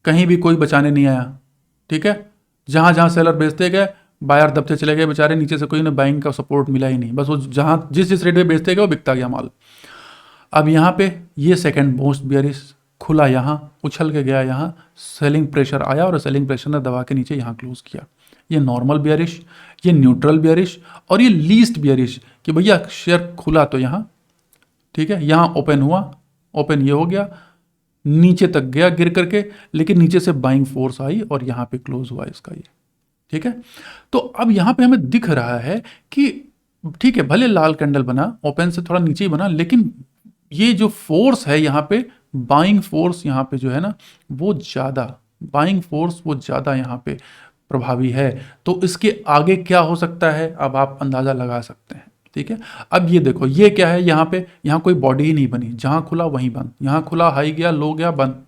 कहीं भी कोई बचाने नहीं आया, ठीक है। जहां जहां सेलर बेचते गए, बायर दबते चले गए बेचारे, नीचे से कोई ने बाइंग का सपोर्ट मिला ही नहीं, बस वो जहां जिस रेट पे बेचते गए वो बिकता गया माल। अब यहां पे ये सेकंड मोस्ट बियरिश, खुला यहां, उछल के गया यहां, सेलिंग प्रेशर आया और सेलिंग प्रेशर ने दबा के नीचे यहां क्लोज किया। ये नॉर्मल बियरिश, ये न्यूट्रल बियरिश और ये लीस्ट बियरिश कि भैया शेयर खुला तो यहां, ठीक है, यहां ओपन हुआ, ओपन ये हो गया, नीचे तक गया गिर करके, लेकिन नीचे से बाइंग फोर्स आई और यहां पे क्लोज हुआ इसका ये, ठीक है। तो अब यहां पे हमें दिख रहा है कि ठीक है, भले लाल कैंडल बना, ओपन से थोड़ा नीचे ही बना, लेकिन ये जो फोर्स है यहां पे, बाइंग फोर्स यहां पे जो है ना, वो ज्यादा, बाइंग फोर्स वो ज्यादा यहां पे प्रभावी है। तो इसके आगे क्या हो सकता है अब आप अंदाजा लगा सकते हैं, ठीक है। अब ये देखो, ये क्या है, यहाँ पे, यहाँ कोई बॉडी ही नहीं बनी, जहाँ खुला वहीं बंद, यहाँ खुला हाई गया, लो गया, बंद,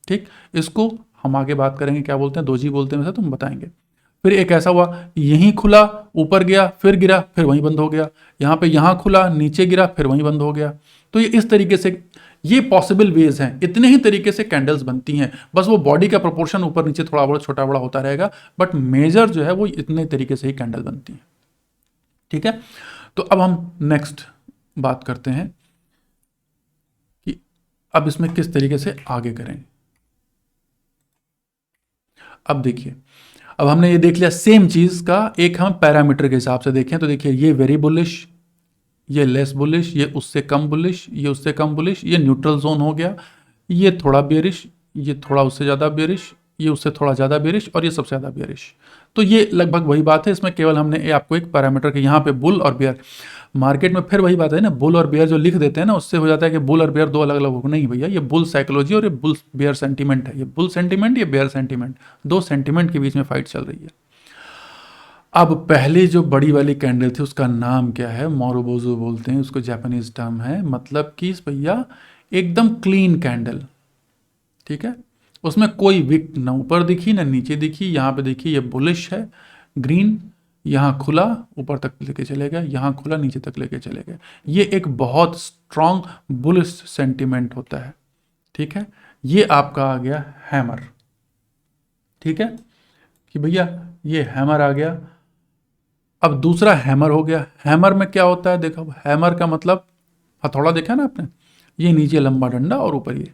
ठीक। इसको हम आगे बात करेंगे क्या बोलते हैं, दोजी बोलते हैं वैसे, तुम बताएंगे। फिर एक ऐसा हुआ यहीं खुला, ऊपर गया, फिर गिरा, फिर वहीं बंद हो गया, यहाँ पे यहाँ खुला, नीचे गिरा, फिर वहीं बंद हो गया। तो ये इस तरीके से ये पॉसिबल वेज हैं, इतने ही तरीके से कैंडल्स बनती हैं, बस वो बॉडी का प्रोपोर्शन ऊपर नीचे थोड़ा बड़ा छोटा बड़ा होता रहेगा, बट मेजर जो है वो इतने तरीके से ही कैंडल बनती है। ठीक है, तो अब हम नेक्स्ट बात करते हैं कि अब इसमें किस तरीके से आगे करेंगे। अब देखिए, अब हमने ये देख लिया सेम चीज का एक हम पैरामीटर के हिसाब से देखें तो देखिए ये वेरी बुलिश, ये लेस बुलिश, ये उससे कम बुलिश, ये उससे कम बुलिश, ये न्यूट्रल जोन हो गया, ये थोड़ा बेरिश, ये थोड़ा उससे ज़्यादा बेरिश, ये उससे थोड़ा ज़्यादा बेरिश और ये सबसे ज़्यादा बेरिश। तो ये लगभग वही बात है, इसमें केवल हमने आपको एक पैरामीटर के यहाँ पे बुल और बेयर, मार्केट में फिर वही बात है ना, बुल और बेयर जो लिख देते हैं ना उससे हो जाता है कि बुल और बेयर दो अलग अलग हो। नहीं भैया, ये बुल साइकोलॉजी और ये बुल बेयर सेंटीमेंट है, ये बुल सेंटीमेंट, ये बेयर सेंटीमेंट, दो सेंटीमेंट के बीच में फाइट चल रही है। अब पहले जो बड़ी वाली कैंडल थी उसका नाम क्या है, मोरोबोजो बोलते हैं उसको, जापानीज टर्म है, मतलब कि भैया एकदम क्लीन कैंडल। ठीक है, उसमें कोई विक ना ऊपर दिखी ना नीचे दिखी, यहाँ पे देखिए ये बुलिश है ग्रीन, यहाँ खुला ऊपर तक लेके चले गए, यहाँ खुला नीचे तक लेके चले गए, ये एक बहुत स्ट्रॉन्ग बुलिश सेंटीमेंट होता है। ठीक है, ये आपका आ गया हैमर। ठीक है, कि भैया ये हैमर आ गया। अब दूसरा हैमर हो गया, हैमर में क्या होता है देखो, हैमर का मतलब हथौड़ा देखा ना आपने, ये नीचे लंबा डंडा और ऊपर ये।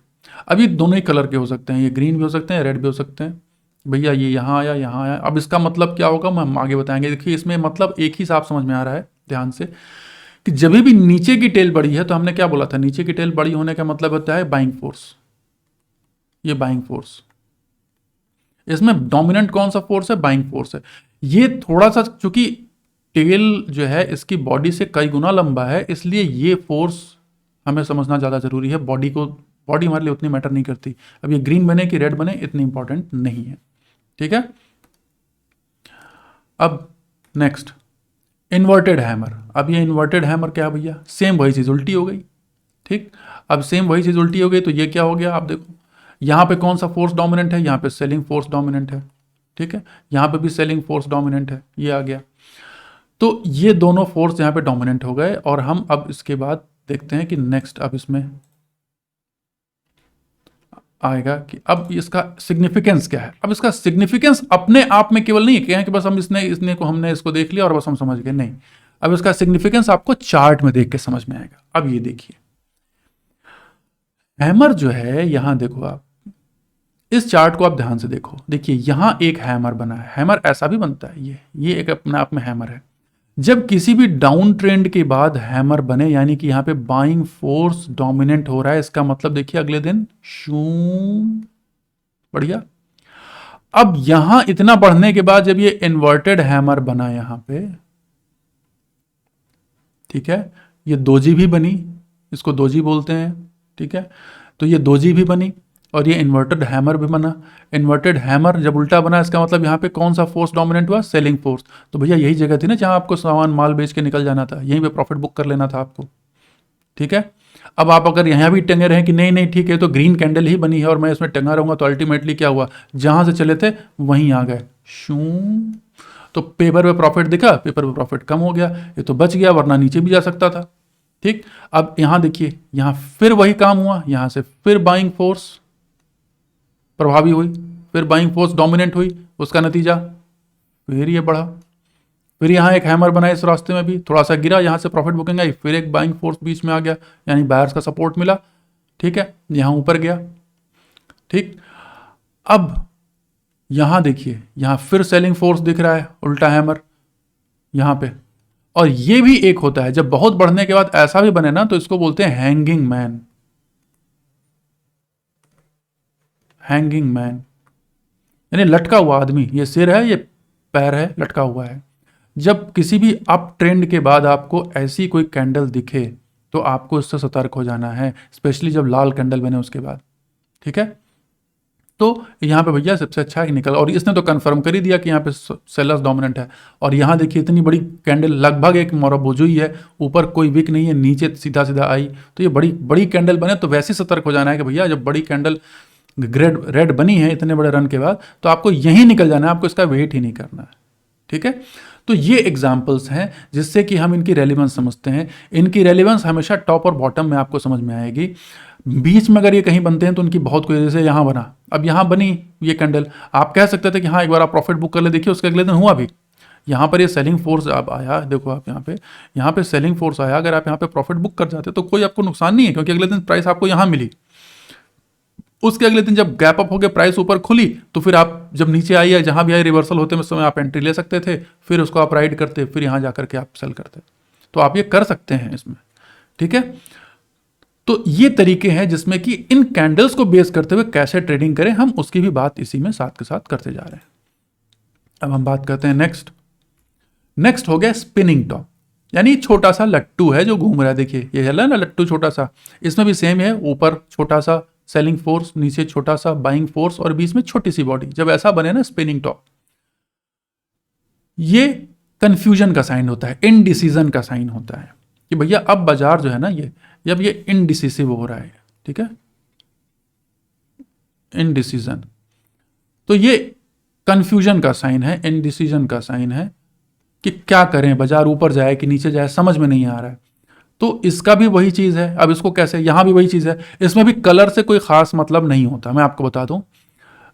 अब ये दोनों ही कलर के हो सकते हैं, ये ग्रीन भी हो सकते हैं, रेड भी हो सकते हैं। भैया ये यहाँ आया, यहाँ आया, अब इसका मतलब क्या होगा हम आगे बताएंगे। देखिए इसमें मतलब एक ही साफ समझ में आ रहा है ध्यान से, कि जब भी नीचे की टेल बड़ी है तो हमने क्या बोला था, नीचे की टेल बड़ी होने का मतलब होता है बाइंग फोर्स, ये बाइंग फोर्स। इसमें डोमिनेंट कौन सा फोर्स है, बाइंग फोर्स है। ये थोड़ा सा चूंकि टेल जो है इसकी बॉडी से कई गुना लंबा है, इसलिए ये फोर्स हमें समझना ज़्यादा जरूरी है। बॉडी हमारे लिए उतनी मैटर नहीं करती, अब ये ग्रीन बने कि रेड बने इतनी इंपॉर्टेंट नहीं है। ठीक है, अब नेक्स्ट इन्वर्टेड हैमर। अब ये इन्वर्टेड हैमर क्या है भैया, सेम वही चीज़ उल्टी हो गई। ठीक, अब सेम वही चीज़ उल्टी हो गई तो ये क्या हो गया, आप देखो यहाँ पे कौन सा फोर्स डोमिनेंट है, यहाँ पे सेलिंग फोर्स डोमिनेंट है। ठीक है, यहाँ पे भी सेलिंग फोर्स डोमिनेंट है, ये आ गया। तो ये दोनों फोर्स यहाँ पे डोमिनेंट हो गए, और हम अब इसके बाद देखते हैं कि नेक्स्ट अब इसमें आएगा कि अब इसका सिग्निफिकेंस क्या है। अब इसका सिग्निफिकेंस अपने आप में केवल नहीं है कि बस हम इसने को हमने इसको देख लिया और बस हम समझ गए, नहीं। अब इसका सिग्निफिकेंस आपको चार्ट में देख के समझ में आएगा। अब ये देखिए हैमर जो है, यहां देखो आप इस चार्ट को आप ध्यान से देखो, देखिए यहां एक हैमर बना है, हैमर ऐसा भी बनता है, ये एक अपने आप में हैमर है। जब किसी भी डाउन ट्रेंड के बाद हैमर बने, यानी कि यहां पे बाइंग फोर्स डोमिनेंट हो रहा है, इसका मतलब देखिए अगले दिन शू बढ़िया। अब यहां इतना बढ़ने के बाद जब ये इन्वर्टेड हैमर बना यहां पे, ठीक है, ये दोजी भी बनी, इसको दोजी बोलते हैं। ठीक है, तो ये दोजी भी बनी और ये इन्वर्टेड हैमर भी बना। इन्वर्टेड हैमर जब उल्टा बना, इसका मतलब यहाँ पे कौन सा फोर्स डोमिनेंट हुआ, सेलिंग फोर्स। तो भैया यही जगह थी ना जहाँ आपको सामान माल बेच के निकल जाना था, यहीं पे प्रॉफिट बुक कर लेना था आपको। ठीक है, अब आप अगर यहाँ भी टंगे रहे कि नहीं नहीं ठीक है तो ग्रीन कैंडल ही बनी है और मैं इसमें टंगा रहूंगा, तो अल्टीमेटली क्या हुआ, जहां से चले थे वहीं आ गए शू। तो पेपर पे प्रॉफिट दिखा, पेपर पे प्रॉफिट कम हो गया, ये तो बच गया, वरना नीचे भी जा सकता था। ठीक, अब यहां देखिए, यहां फिर वही काम हुआ, यहां से फिर बाइंग फोर्स प्रभावी हुई, फिर बाइंग फोर्स डोमिनेंट हुई, उसका नतीजा फिर ये बढ़ा, फिर यहाँ एक हैमर बना, इस रास्ते में भी थोड़ा सा गिरा, यहाँ से प्रॉफिट बुकिंग आई, फिर एक बाइंग फोर्स बीच में आ गया, यानी बायर्स का सपोर्ट मिला। ठीक है, यहाँ ऊपर गया। ठीक, अब यहाँ देखिए, यहाँ फिर सेलिंग फोर्स दिख रहा है, उल्टा हैमर यहाँ पे। और ये भी एक होता है जब बहुत बढ़ने के बाद ऐसा भी बने ना, तो इसको बोलते हैं हैंगिंग मैन। हैंगिंग मैन यानी लटका हुआ आदमी, ये सिर है, ये पैर है, लटका हुआ है। जब किसी भी अप ट्रेंड के बाद आपको ऐसी कोई कैंडल दिखे तो आपको इससे सतर्क हो जाना है, स्पेशली जब लाल कैंडल बने उसके बाद। ठीक है, तो यहाँ पे भैया सबसे अच्छा ही निकल, और इसने तो कंफर्म कर ही दिया कि यहाँ पे सेलर्स डोमिनेंट है। और यहाँ देखिए इतनी बड़ी कैंडल, लगभग एक मोरोबोजो ही है, ऊपर कोई विक नहीं है, नीचे सीधा सीधा आई, तो ये बड़ी बड़ी कैंडल बने तो वैसे सतर्क हो जाना है कि भैया जब बड़ी कैंडल रेड बनी है इतने बड़े रन के बाद, तो आपको यहीं निकल जाना है, आपको इसका वेट ही नहीं करना है। ठीक है, तो ये एग्जाम्पल्स हैं जिससे कि हम इनकी रेलिवेंस समझते हैं। इनकी रेलिवेंस हमेशा टॉप और बॉटम में आपको समझ में आएगी। बीच में अगर ये कहीं बनते हैं तो उनकी बहुत कोई, जैसे यहाँ बना, अब यहाँ बनी ये कैंडल, आप कह सकते थे कि हाँ एक बार आप प्रॉफिट बुक कर ले, देखिए उसके अगले दिन हुआ भी। यहाँ पर ये सेलिंग फोर्स अब आया, देखो आप यहाँ पे सेलिंग फोर्स आया, अगर आप यहाँ पे प्रॉफिट बुक कर जाते तो कोई आपको नुकसान नहीं है, क्योंकि अगले दिन प्राइस आपको यहाँ मिली। उसके अगले दिन जब गैप अप हो गया, प्राइस ऊपर खुली, तो फिर आप जब नीचे आई या जहां भी आई रिवर्सल होते में, उस समय आप एंट्री ले सकते थे, फिर उसको आप राइड करते, फिर यहां जाकर के आप सेल करते। तो आप ये कर सकते हैं इसमें, ठीक है। तो ये तरीके हैं जिसमें कि इन कैंडल्स को बेस करते हुए कैसे ट्रेडिंग करें, हम उसकी भी बात इसी में साथ के साथ करते जा रहे हैं। अब हम बात करते हैं नेक्स्ट हो गया स्पिनिंग टॉप, यानी छोटा सा लट्टू है जो घूम रहा है। देखिए ये है ना लट्टू छोटा सा, इसमें भी सेम है, ऊपर छोटा सा सेलिंग फोर्स, नीचे छोटा सा बाइंग फोर्स और बीच में छोटी सी बॉडी। जब ऐसा बने ना स्पिनिंग टॉप, ये कंफ्यूजन का साइन होता है, इनडिसीजन का साइन होता है कि भैया अब बाजार जो है ना ये जब ये इनडिसिसिव हो रहा है, ठीक है, इनडिसीजन, तो ये कंफ्यूजन का साइन है, इनडिसीजन का साइन है कि क्या करें, बाजार ऊपर जाए कि नीचे जाए, समझ में नहीं आ रहा है। तो इसका भी वही चीज़ है। अब इसको कैसे, यहाँ भी वही चीज़ है, इसमें भी कलर से कोई खास मतलब नहीं होता। मैं आपको बता दूं,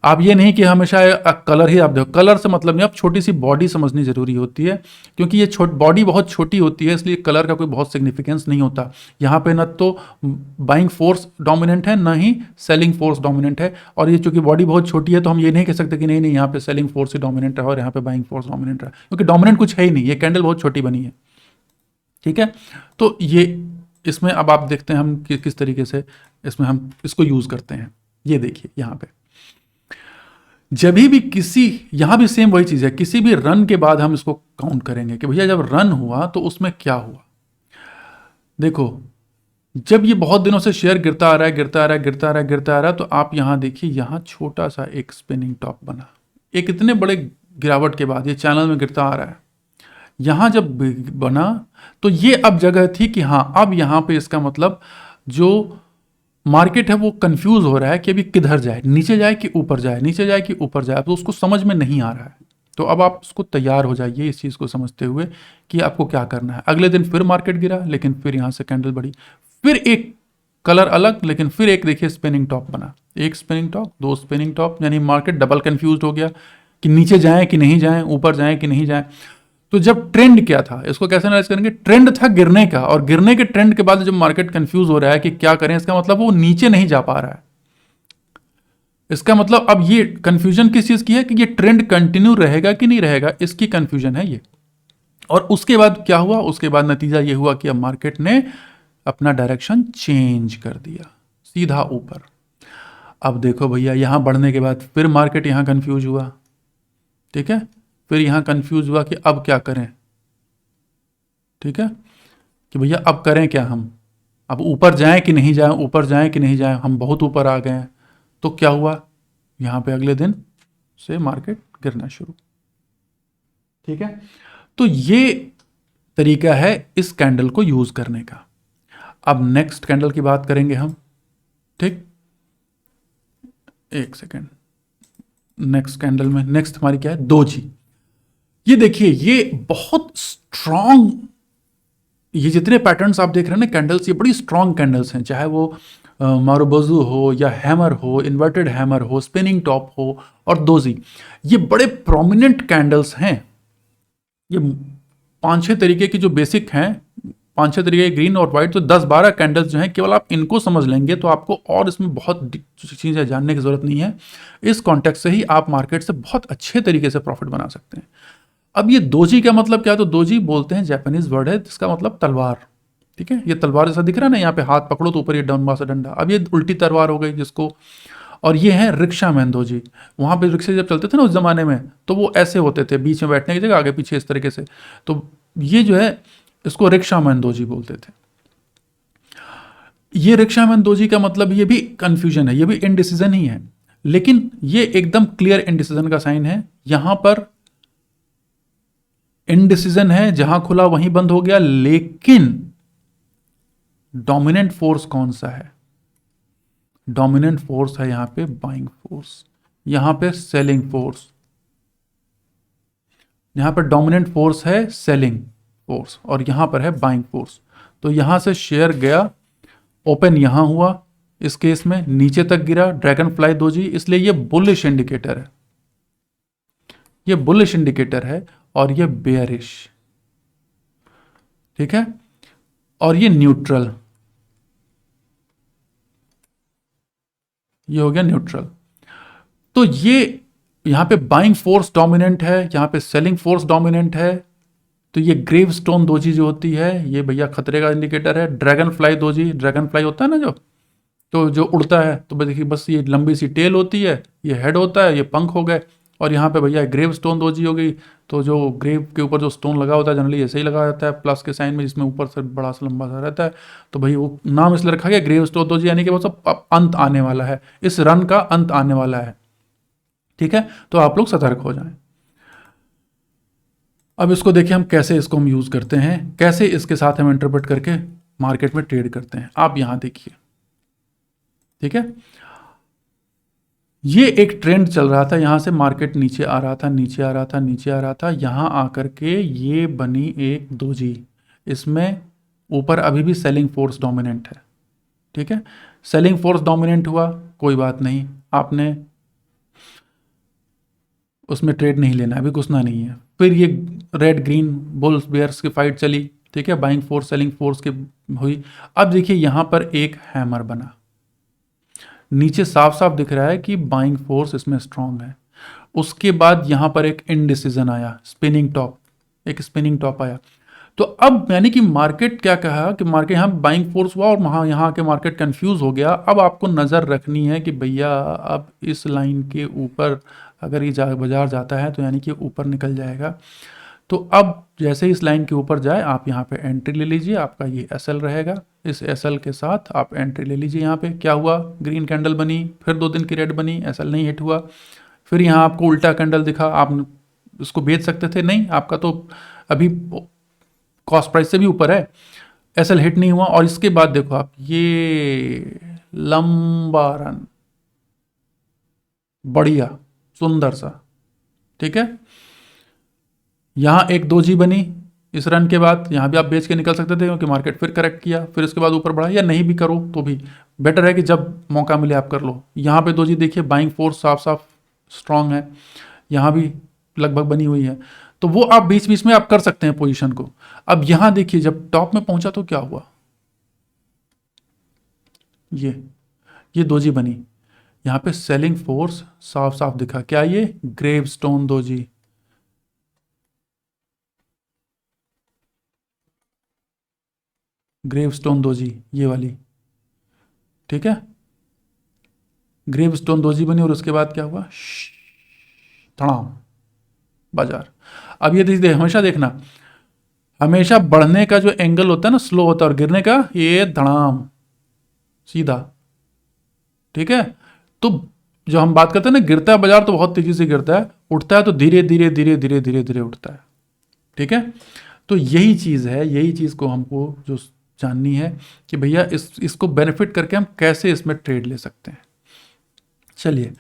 आप ये नहीं कि हमेशा कलर ही आप देखो, कलर से मतलब नहीं, आप छोटी सी बॉडी समझनी जरूरी होती है, क्योंकि ये बॉडी बहुत छोटी होती है, इसलिए कलर का कोई बहुत सिग्निफिकेंस नहीं होता। यहाँ पे न तो बाइंग फोर्स डोमिनेंट है, ना ही सेलिंग फोर्स डोमिनेंट है। और ये चूंकि बॉडी बहुत छोटी है, तो हम ये नहीं कह सकते कि नहीं यहाँ पे सेलिंग फोर्स ही डोमिनेंट है और यहाँ पे बाइंग फोर्स डोमिनेंट है, क्योंकि डोमिनेंट कुछ है ही नहीं, ये कैंडल बहुत छोटी बनी है, ठीक है। तो ये इसमें अब आप देखते हैं हम किस तरीके से इसमें हम इसको यूज करते हैं। ये देखिए यहाँ पे जब भी किसी, यहां भी सेम वही चीज है, किसी भी रन के बाद हम इसको काउंट करेंगे कि भैया जब रन हुआ तो उसमें क्या हुआ। देखो जब ये बहुत दिनों से शेयर गिरता आ रहा है, गिरता आ रहा है, गिरता आ रहा है, गिरता आ रहा है, तो आप यहां देखिए, यहां छोटा सा एक स्पिनिंग टॉप बना, एक इतने बड़े गिरावट के बाद ये चैनल में गिरता आ रहा है। यहां जब बना तो ये अब जगह थी कि हाँ अब यहां पे इसका मतलब जो मार्केट है वो कंफ्यूज हो रहा है कि अभी किधर जाए, नीचे जाए कि ऊपर जाए, नीचे जाए कि ऊपर जाए, तो उसको समझ में नहीं आ रहा है। तो अब आप उसको तैयार हो जाइए इस चीज़ को समझते हुए कि आपको क्या करना है। अगले दिन फिर मार्केट गिरा, लेकिन फिर यहाँ से कैंडल बढ़ी, फिर एक कलर अलग, लेकिन फिर एक देखिए स्पिनिंग टॉप बना, एक स्पिनिंग टॉप, दो स्पिनिंग टॉप, यानी मार्केट डबल कंफ्यूज हो गया कि नीचे जाएं कि नहीं जाएं, ऊपर जाएं कि नहीं जाएं। तो जब ट्रेंड क्या था, इसको कैसे एनालाइज करेंगे, ट्रेंड था गिरने का, और गिरने के ट्रेंड के बाद जब मार्केट कंफ्यूज हो रहा है कि क्या करें, इसका मतलब वो नीचे नहीं जा पा रहा है। इसका मतलब अब ये कंफ्यूजन किस चीज की है कि ये ट्रेंड कंटिन्यू रहेगा कि नहीं रहेगा, इसकी कंफ्यूजन है ये। और उसके बाद क्या हुआ, उसके बाद नतीजा ये हुआ कि अब मार्केट ने अपना डायरेक्शन चेंज कर दिया, सीधा ऊपर। अब देखो भैया यहां बढ़ने के बाद फिर मार्केट यहां कंफ्यूज हुआ, ठीक है, फिर यहां कंफ्यूज हुआ कि अब क्या करें, ठीक है, कि भैया अब करें क्या, हम अब ऊपर जाएं कि नहीं जाएं, ऊपर जाएं कि नहीं जाएं, हम बहुत ऊपर आ गए हैं। तो क्या हुआ, यहां पे अगले दिन से मार्केट गिरना शुरू, ठीक है। तो ये तरीका है इस कैंडल को यूज करने का। अब नेक्स्ट कैंडल की बात करेंगे हम, ठीक, एक सेकेंड, नेक्स्ट कैंडल में नेक्स्ट हमारी क्या है, दोजी। ये देखिए ये बहुत स्ट्रांग, ये जितने पैटर्न्स आप देख रहे हैं ना कैंडल्स, ये बड़ी स्ट्रांग कैंडल्स हैं, चाहे वो मारुबोजू हो या हैमर हो, इन्वर्टेड हैमर हो, स्पिनिंग टॉप हो और दोजी, ये बड़े प्रोमिनेंट कैंडल्स हैं। ये 5-6 तरीके की जो बेसिक हैं, 5-6 तरीके ग्रीन और वाइट, तो 10-12 कैंडल्स जो हैं, केवल आप इनको समझ लेंगे तो आपको और इसमें बहुत चीज़ें जानने की ज़रूरत नहीं है। इस कॉन्टेक्स्ट से ही आप मार्केट से बहुत अच्छे तरीके से प्रॉफिट बना सकते हैं। अब ये दोजी का मतलब क्या है, तो दोजी बोलते हैं जापानीज वर्ड है जिसका मतलब तलवार, ठीक है। ये तलवार जैसा दिख रहा है ना, यहाँ पे हाथ पकड़ो तो ऊपर ये लंबा सा डंडा, अब ये उल्टी तलवार हो गई जिसको। और ये है रिक्शा मैन दोजी। वहाँ पे रिक्शे जब चलते थे ना उस जमाने में, तो वो ऐसे होते थे, बीच में बैठने की जगह आगे पीछे इस तरीके से, तो ये जो है इसको रिक्शा मैन दोजी बोलते थे। ये रिक्शा मैन दोजी का मतलब ये भी कंफ्यूजन है, ये भी इनडिसीजन ही है, लेकिन ये एकदम क्लियर इनडिसीजन का साइन है। यहां पर इनडिसीजन है, जहां खुला वहीं बंद हो गया, लेकिन डोमिनेंट फोर्स कौन सा है, डोमिनेंट फोर्स है यहां पे बाइंग फोर्स, यहां पे सेलिंग फोर्स। यहाँ पर डोमिनेंट फोर्स है सेलिंग फोर्स और यहाँ पर है बाइंग फोर्स। तो यहाँ से शेयर गया, ओपन यहाँ हुआ, इस केस में नीचे तक गिरा ड्रैगन फ्लाई दोजी, इसलिए ये बुलिश इंडिकेटर है, ये बुलिश इंडिकेटर है और ये बेयरिश, ठीक है, और ये न्यूट्रल, ये हो गया न्यूट्रल। तो ये यहां पे बाइंग फोर्स डोमिनेंट है, यहां पे सेलिंग फोर्स डोमिनेंट है। तो ये ग्रेव स्टोन दोजी जो होती है ये भैया खतरे का इंडिकेटर है। Dragon fly doji, dragon fly होता है ना जो उड़ता है, तो देखिए बस ये लंबी सी टेल होती है, ये हेड होता है, ये पंख हो गए, और यहाँ पे भैया ग्रेव स्टोन दोजी हो गई। तो जो ग्रेव के ऊपर जो स्टोन लगा होता है जनरली ऐसे ही लगा जाता है प्लस के साइन में, जिसमें ऊपर से बड़ा सा लंबा सा रहता है। तो भाई वो नाम इसलिए रखा गया ग्रेव स्टोन दोजी, यानी कि वो सब अंत आने वाला है, इस रन का अंत आने वाला है, ठीक है। तो आप लोग सतर्क हो जाएं। अब इसको देखिए हम कैसे इसको हम यूज करते हैं, कैसे इसके साथ हम इंटरप्रेट करके मार्केट में ट्रेड करते हैं। आप यहां देखिए, ठीक है, ये एक ट्रेंड चल रहा था, यहां से मार्केट नीचे आ रहा था, नीचे आ रहा था, नीचे आ रहा था, यहां आकर के ये बनी एक दोजी, इसमें ऊपर अभी भी सेलिंग फोर्स डोमिनेंट है, ठीक है। सेलिंग फोर्स डोमिनेंट हुआ, कोई बात नहीं, आपने उसमें ट्रेड नहीं लेना, अभी घुसना नहीं है। फिर ये रेड ग्रीन बुल्स बेयर्स की फाइट चली, ठीक है, बाइंग फोर्स सेलिंग फोर्स की हुई। अब देखिए यहां पर एक हैमर बना, नीचे साफ साफ दिख रहा है कि बाइंग फोर्स इसमें स्ट्रांग है। उसके बाद यहां पर एक इनडिसीजन आया, स्पिनिंग टॉप, एक स्पिनिंग टॉप आया। तो अब यानी कि मार्केट क्या कहा कि मार्केट यहाँ बाइंग फोर्स हुआ और वहां यहाँ के मार्केट कंफ्यूज हो गया। अब आपको नज़र रखनी है कि भैया अब इस लाइन के ऊपर अगर ये बाजार जाता है तो यानी कि ऊपर निकल जाएगा। तो अब जैसे इस लाइन के ऊपर जाए आप यहाँ पे एंट्री ले लीजिए, आपका ये एसएल रहेगा, इस एसएल के साथ आप एंट्री ले लीजिए। यहाँ पे क्या हुआ, ग्रीन कैंडल बनी, फिर 2 दिन की रेड बनी, एसएल नहीं हिट हुआ, फिर यहाँ आपको उल्टा कैंडल दिखा, आप इसको बेच सकते थे, नहीं आपका तो अभी कॉस्ट प्राइस से भी ऊपर है, एसएल हिट नहीं हुआ। और इसके बाद देखो आप ये लंबा रन, बढ़िया सुंदर सा, ठीक है। यहां एक दोजी बनी इस रन के बाद, यहां भी आप बेच के निकल सकते थे क्योंकि मार्केट फिर करेक्ट किया, फिर उसके बाद ऊपर बढ़ा, या नहीं भी करो तो भी बेटर है कि जब मौका मिले आप कर लो। यहां पे दोजी देखिए बाइंग फोर्स साफ साफ स्ट्रांग है, यहां भी लगभग बनी हुई है, तो वो आप बीच बीच में आप कर सकते हैं पोजीशन को। अब यहां देखिए जब टॉप में पहुंचा तो क्या हुआ, ये दोजी बनी, यहां पे सेलिंग फोर्स साफ साफ दिखा, क्या ये gravestone doji, gravestone doji ये वाली, ठीक है, ग्रेव स्टोन दोजी बनी और उसके बाद क्या हुआ, धड़ाम बाजार। अब ये देखिए हमेशा देखना, हमेशा बढ़ने का जो एंगल होता है ना स्लो होता है, और गिरने का ये धड़ाम सीधा, ठीक है। तो जो हम बात करते हैं ना, गिरता है बाजार तो बहुत तेजी से गिरता है, उठता है तो धीरे धीरे धीरे धीरे धीरे धीरे उठता है, ठीक है। तो यही चीज है, यही चीज को हमको जो जाननी है कि भैया इसको बेनिफिट करके हम कैसे इसमें ट्रेड ले सकते हैं। चलिए,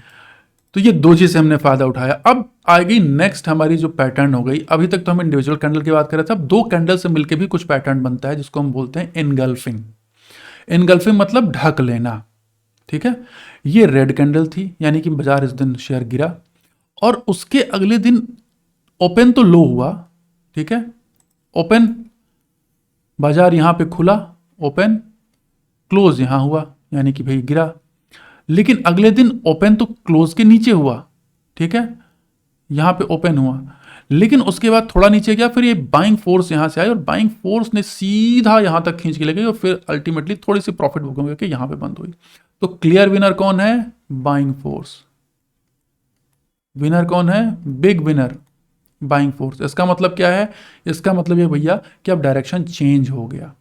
तो ये दोजी से हमने फायदा उठाया। अब आएगी नेक्स्ट हमारी जो पैटर्न हो गई, अभी तक तो हम इंडिविजुअल कैंडल की बात कर रहे थे, अब 2 कैंडल से मिलकर भी कुछ पैटर्न बनता है जिसको हम बोलते हैं इनगल्फिंग। इनगल्फिंग मतलब ढक लेना, ठीक है। ये रेड कैंडल थी, यानी कि बाजार इस दिन शेयर गिरा, और उसके अगले दिन ओपन तो लो हुआ, ठीक है, ओपन बाजार यहां पे खुला, ओपन क्लोज यहां हुआ, यानी कि भाई गिरा, लेकिन अगले दिन ओपन तो क्लोज के नीचे हुआ, ठीक है, यहां पे ओपन हुआ, लेकिन उसके बाद थोड़ा नीचे गया, फिर ये बाइंग फोर्स यहां से आई और बाइंग फोर्स ने सीधा यहां तक खींच के ले गई और फिर अल्टीमेटली थोड़ी सी प्रॉफिट बुकिंग करके यहां पे बंद हुई। तो क्लियर विनर कौन है, बाइंग फोर्स। विनर कौन है, बिग विनर बाइंग फोर्स। इसका मतलब क्या है, इसका मतलब ये भैया कि अब डायरेक्शन चेंज हो गया,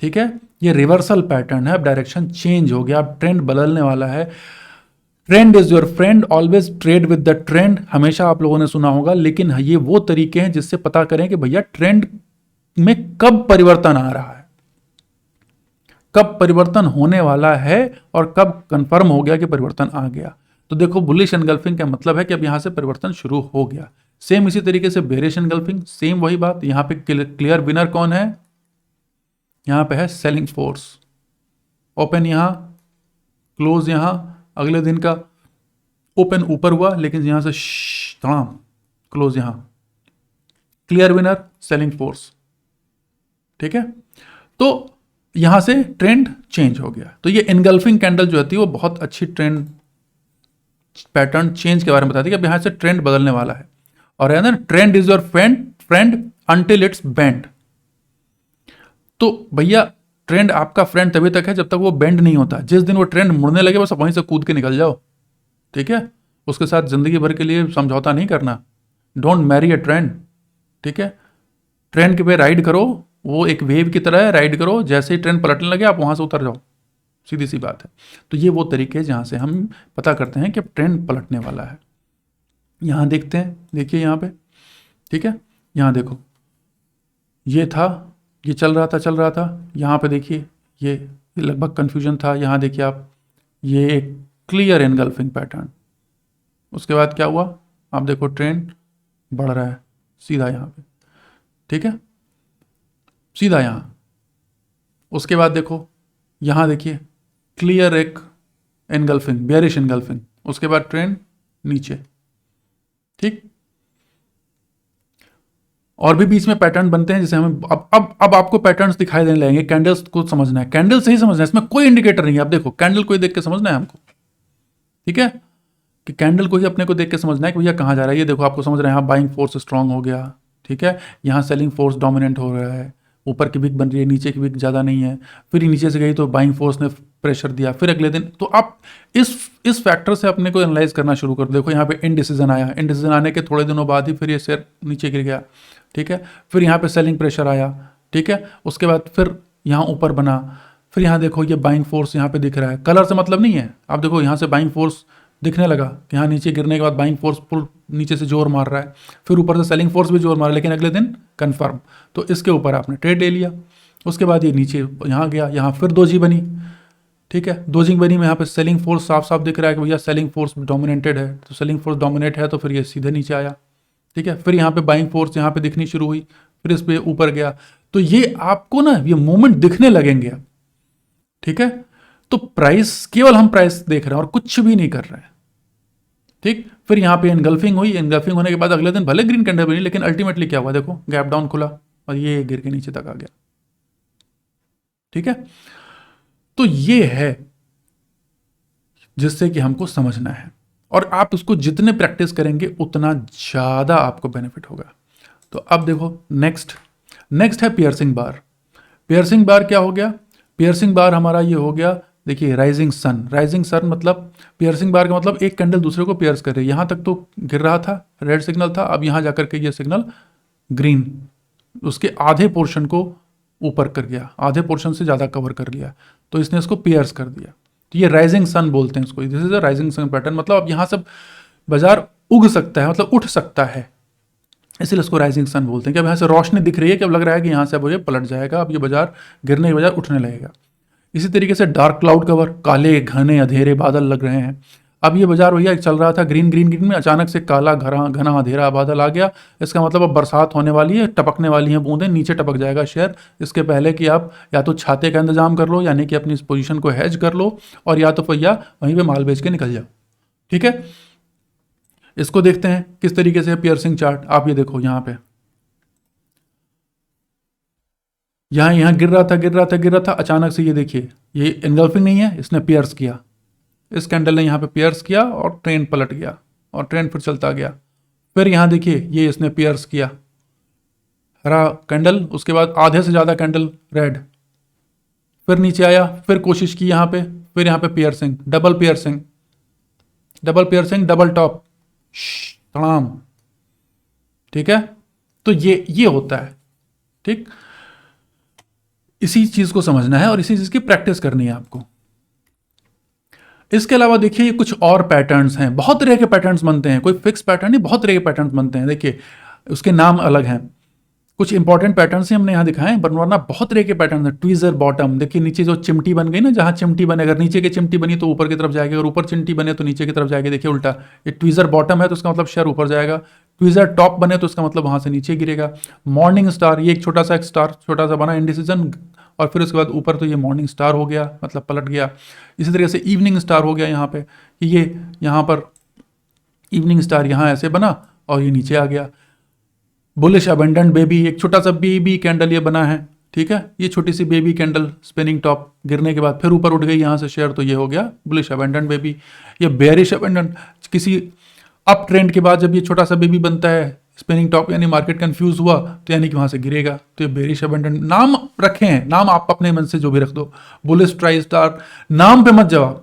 ठीक है, ये रिवर्सल पैटर्न है, अब डायरेक्शन चेंज हो गया, अब ट्रेंड बदलने वाला है। Trend is your friend, always trade with the trend, हमेशा आप लोगों ने सुना होगा, लेकिन ये वो तरीके हैं जिससे पता करें कि भैया ट्रेंड में कब परिवर्तन आ रहा है, कब परिवर्तन होने वाला है और कब कंफर्म हो गया कि परिवर्तन आ गया। तो देखो बुलिश एनगल्फिंग का मतलब है कि अब यहां से परिवर्तन शुरू हो गया, सेम इसी तरीके से बेरिश एनगल्फिंग, सेम वही बात। यहाँ पे क्लियर विनर कौन है, यहाँ पे है सेलिंग फोर्स। ओपन यहाँ, क्लोज यहाँ, अगले दिन का ओपन ऊपर हुआ लेकिन यहाँ से तमाम क्लोज यहाँ, क्लियर विनर सेलिंग फोर्स। ठीक है, तो यहां से ट्रेंड चेंज हो गया। तो ये एनगल्फिंग कैंडल जो होती है वो बहुत अच्छी ट्रेंड पैटर्न चेंज के बारे में बताती है कि अब यहां से ट्रेंड बदलने वाला है। और है ना, trend is your friend until it's bend. तो भैया ट्रेंड आपका फ्रेंड तभी तक है जब तक वो बेंड नहीं होता। जिस दिन वो ट्रेंड मुड़ने लगे बस वहीं से कूद के निकल जाओ। ठीक है, उसके साथ जिंदगी भर के लिए समझौता नहीं करना। Don't marry a trend. ठीक है, ट्रेंड के पे राइड करो, वो एक वेव की तरह है, राइड करो, जैसे ही ट्रेंड पलटने लगे आप वहां से उतर जाओ, सीधी सी बात है। तो ये वो तरीके हैं जहां से हम पता करते हैं कि अब ट्रेंड पलटने वाला है। यहां देखते हैं, देखिए यहां पे, ठीक है, यहां देखो, ये था, ये चल रहा था, यहां पे देखिए ये लगभग कंफ्यूजन था। यहां देखिए आप, ये एक क्लियर एनगल्फिंग पैटर्न। उसके बाद क्या हुआ, आप देखो ट्रेंड बढ़ रहा है सीधा यहां पे। ठीक है, सीधा यहां। उसके बाद देखो, यहां देखिए क्लियर एक एनगल्फिंग, बेयरिश एनगल्फिंग। उसके बाद ट्रेंड नीचे। ठीक, और भी बीच में पैटर्न बनते हैं जिसे हमें अब आपको पैटर्न्स दिखाई देने लगेंगे। कैंडल्स को समझना है, कैंडल से ही समझना है, इसमें कोई इंडिकेटर नहीं है। आप देखो कैंडल को ही देख के समझना है हमको। ठीक है, कि कैंडल को ही अपने को देख के समझना है कि भैया कहाँ जा रहा है। ये देखो आपको समझ रहे हैं, यहाँ बाइंग फोर्स स्ट्रांग हो गया। ठीक है, यहाँ सेलिंग फोर्स डोमिनेंट हो रहा है, ऊपर की विक बन रही है, नीचे की विक ज़्यादा नहीं है। फिर नीचे से गई तो बाइंग फोर्स ने प्रेशर दिया, फिर अगले दिन। तो आप इस फैक्टर से अपने को एनालाइज करना शुरू कर। देखो यहाँ पे इनडिसीजन आया, इनडिसीजन आने के थोड़े दिनों बाद ही फिर ये शेयर नीचे गिर गया। ठीक है, फिर यहाँ पे सेलिंग प्रेशर आया। ठीक है, उसके बाद फिर यहाँ ऊपर बना, फिर यहाँ देखो ये बाइंग फोर्स यहाँ पे दिख रहा है। कलर से मतलब नहीं है, आप देखो यहाँ से बाइंग फोर्स दिखने लगा कि यहाँ नीचे गिरने के बाद बाइंग फोर्स पुल नीचे से जोर मार रहा है, फिर ऊपर से सेलिंग फोर्स भी जोर मार रहा है, लेकिन अगले दिन कंफर्म। तो इसके ऊपर आपने ट्रेड ले लिया। उसके बाद ये नीचे यहाँ गया, यहाँ फिर दोजी बनी। ठीक है, दोजिंग बनी में यहाँ पे सेलिंग फोर्स साफ साफ दिख रहा है कि भैया सेलिंग फोर्स डोमिनेटेड है। तो सेलिंग फोर्स डोमिनेट है तो फिर ये सीधे नीचे आया। ठीक है, फिर यहाँ पे बाइंग फोर्स यहाँ पे दिखनी शुरू हुई, फिर इस पे ऊपर गया। तो ये आपको ना ये मूवमेंट दिखने लगेंगे अब। ठीक है, तो प्राइस, केवल हम प्राइस देख रहे हैं और कुछ भी नहीं कर रहे हैं। ठीक, फिर यहाँ पे एनगल्फिंग हुई, एनगल्फिंग होने के बाद अगले दिन भले ग्रीन कैंडल बनी, लेकिन अल्टीमेटली क्या हुआ, देखो गैप डाउन खुला और ये गिर के नीचे तक आ गया। ठीक है, तो ये है जिससे कि हमको समझना है, और आप उसको जितने प्रैक्टिस करेंगे उतना ज्यादा आपको बेनिफिट होगा। तो अब देखो नेक्स्ट है पियर्सिंग बार। पियर्सिंग बार क्या हो गया, पियर्सिंग बार हमारा ये हो गया, देखिए राइजिंग सन। राइजिंग सन मतलब पियर्सिंग बार का मतलब एक कैंडल दूसरे को पियर्स कर रही है। यहां तक तो गिर रहा था, रेड सिग्नल था, अब यहां जाकर के ये सिग्नल ग्रीन, उसके आधे पोर्शन को ऊपर कर गया, आधे पोर्शन से ज़्यादा कवर कर लिया, तो इसने इसको पियर्स कर दिया। तो ये राइजिंग सन बोलते हैं इसको, this is a rising sun pattern. मतलब अब यहाँ से बाजार उग सकता है, मतलब उठ सकता है, इसलिए इसको राइजिंग सन बोलते हैं। कि अब यहाँ से रोशनी दिख रही है कि अब लग रहा है कि यहाँ से अब ये पलट जाएगा, अब ये बाजार गिरने के बजाय उठने लगेगा। इसी तरीके से डार्क क्लाउड कवर, काले घने अंधेरे बादल लग रहे हैं। अब ये बाजार भैया चल रहा था ग्रीन ग्रीन ग्रीन में, अचानक से काला घना अंधेरा बादल आ गया। इसका मतलब अब बरसात होने वाली है, टपकने वाली हैं बूंदें, नीचे टपक जाएगा शेयर। इसके पहले कि आप या तो छाते का इंतजाम कर लो, यानी कि अपनी इस पोजीशन को हेज कर लो, और या तो भैया वहीं पे माल बेच के निकल जाओ। ठीक है, इसको देखते हैं किस तरीके से पियर्सिंग चार्ट। आप ये देखो यहाँ पे, यहाँ गिर रहा था, अचानक से ये देखिए, ये एनगल्फिंग नहीं है, इसने पियर्स किया, इस कैंडल ने यहाँ पे पियर्स किया और ट्रेंड पलट गया, और ट्रेंड फिर चलता गया। फिर यहाँ देखिए ये इसने पियर्स किया, हरा कैंडल, उसके बाद आधे से ज़्यादा कैंडल रेड, फिर नीचे आया, फिर कोशिश की यहाँ पे, फिर यहाँ पे piercing, double piercing, double top, तमाम। ठीक है, तो ये होता है। ठीक, इसी चीज़ को समझना है और इसी चीज़ की प्रैक्टिस करनी है आपको। इसके अलावा देखिए ये कुछ और पैटर्न्स हैं, बहुत तरह के पैटर्न्स बनते हैं, कोई फिक्स पैटर्न नहीं, बहुत तरह के पैटर्न्स बनते हैं। देखिए उसके नाम अलग हैं, कुछ इंपॉर्टेंट पैटर्न्स ही हमने यहाँ दिखाए हैं, वरना बहुत तरह के पैटर्न है। ट्वीजर बॉटम, देखिए नीचे जो चिमटी बन गई ना, जहाँ चिमटी बने, अगर नीचे की चिमटी बनी तो ऊपर की तरफ जाएगी, अगर ऊपर चिमटी बने तो नीचे की तरफ जाएगी। देखिए उल्टा, ये ट्वीजर बॉटम है तो उसका मतलब शेयर ऊपर जाएगा, ट्विजर टॉप बने तो इसका मतलब वहां से नीचे गिरेगा। मॉर्निंग स्टार, ये एक छोटा सा स्टार छोटा सा बना इंडिसीजन, और फिर उसके बाद ऊपर तो ये मॉर्निंग स्टार हो गया, मतलब पलट गया। इसी तरीके से इवनिंग स्टार हो गया यहाँ पे, ये यहाँ पर इवनिंग स्टार यहाँ ऐसे बना और ये नीचे आ गया। बुलिश अबेंडेंट बेबी, एक छोटा सा बेबी कैंडल ये बना है, ठीक है, ये छोटी सी बेबी कैंडल स्पिनिंग टॉप गिरने के बाद फिर ऊपर उठ गई यहाँ से शेयर, तो ये हो गया बुलिश अबेंडेंट बेबी। ये बेरिश अबेंडेंट, किसी अप ट्रेंड के बाद जब ये छोटा सा बेबी बनता है स्पिनिंग टॉप, यानी मार्केट कंफ्यूज हुआ तो यानी कि वहां से गिरेगा, तो ये बेरिश अबेंडेंट। नाम रखे हैं, नाम आप अपने मन से जो भी रख दो, बुलिश ट्राई स्टार, नाम पे मत जाओ।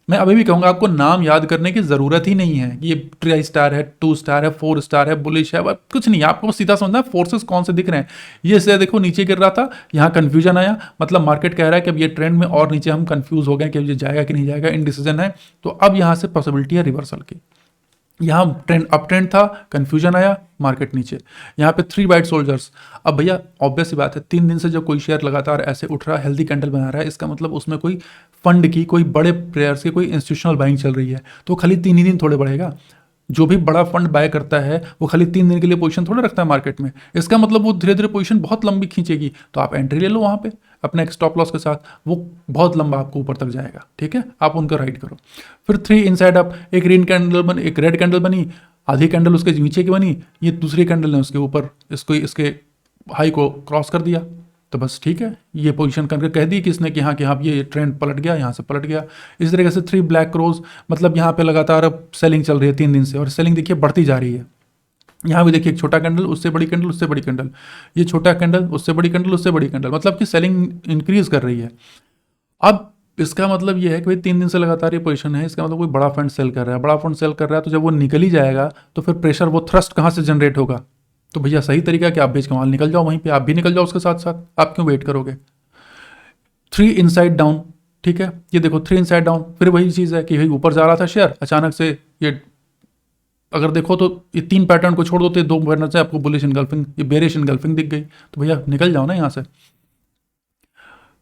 मैं अभी भी कहूंगा आपको नाम याद करने की जरूरत ही नहीं है कि ये ट्राई स्टार है, 2 स्टार है, 4 स्टार है, बुलिश है, कुछ नहीं, आपको सीधा समझना है फोर्सेस कौन से दिख रहे हैं। ये से देखो नीचे गिर रहा था, यहाँ कंफ्यूजन आया, मतलब मार्केट कह रहा है कि अब ये ट्रेंड में और नीचे हम कंफ्यूज हो गए कि ये जाएगा कि नहीं जाएगा, इनडिसीजन है, तो अब यहाँ से पॉसिबिलिटी है रिवर्सल की। यहाँ ट्रेंड अप ट्रेंड था, कंफ्यूजन आया, मार्केट नीचे, यहाँ पे 3 वाइट सोल्जर्स। अब भैया ऑब्वियस सी बात है, 3 दिन से जब कोई शेयर लगातार ऐसे उठ रहा है, हेल्दी कैंडल बना रहा है, इसका मतलब उसमें कोई फंड की, कोई बड़े प्लेयर्स की, कोई इंस्टीट्यूशनल बाइंग चल रही है, तो खाली 3 ही दिन थोड़े बढ़ेगा। जो भी बड़ा फंड बाय करता है वो खाली 3 दिन के लिए पोजीशन थोड़ा रखता है मार्केट में, इसका मतलब वो धीरे धीरे पोजीशन बहुत लंबी खींचेगी, तो आप एंट्री ले लो वहाँ पे अपने एक स्टॉप लॉस के साथ, वो बहुत लंबा आपको ऊपर तक जाएगा, ठीक है, आप उनका राइड करो। फिर 3 इनसाइड अप, एक ग्रीन कैंडल बनी, एक रेड कैंडल बनी, आधी कैंडल उसके नीचे की बनी, ये दूसरी कैंडल ने उसके ऊपर इसके हाई को क्रॉस कर दिया, तो बस ठीक है, ये पोजीशन करके कह दी किसने कि हाँ ये ट्रेंड पलट गया, यहाँ से पलट गया। इस तरीके से 3 ब्लैक क्रोज, मतलब यहाँ पे लगातार अब सेलिंग चल रही है 3 दिन से, और सेलिंग देखिए बढ़ती जा रही है। यहाँ भी देखिए एक छोटा कैंडल, उससे बड़ी कैंडल, उससे बड़ी कैंडल, ये छोटा कैंडल, उससे बड़ी कैंडल, उससे बड़ी कैंडल, मतलब कि सेलिंग इंक्रीज कर रही है। अब इसका मतलब ये है कि भाई 3 दिन से लगातार ये पोजीशन है, इसका मतलब कोई बड़ा फंड सेल कर रहा है, बड़ा फंड सेल कर रहा है, तो जब वो निकल ही जाएगा तो फिर प्रेशर, वो थ्रस्ट कहाँ से जनरेट होगा, तो भैया सही तरीका है कि आप बेच के माल निकल जाओ, वहीं पे आप भी निकल जाओ उसके साथ साथ, आप क्यों वेट करोगे। 3 इनसाइड डाउन, ठीक है, ये देखो 3 इनसाइड डाउन, फिर वही चीज़ है कि भाई ऊपर जा रहा था शेयर, अचानक से ये अगर देखो तो ये 3 पैटर्न को छोड़ दो तो 2 पैटर्न से आपको बुलिश इनगल्फिंग, ये बेरिश इनगल्फिंग दिख गई, तो भैया निकल जाओ ना यहाँ से।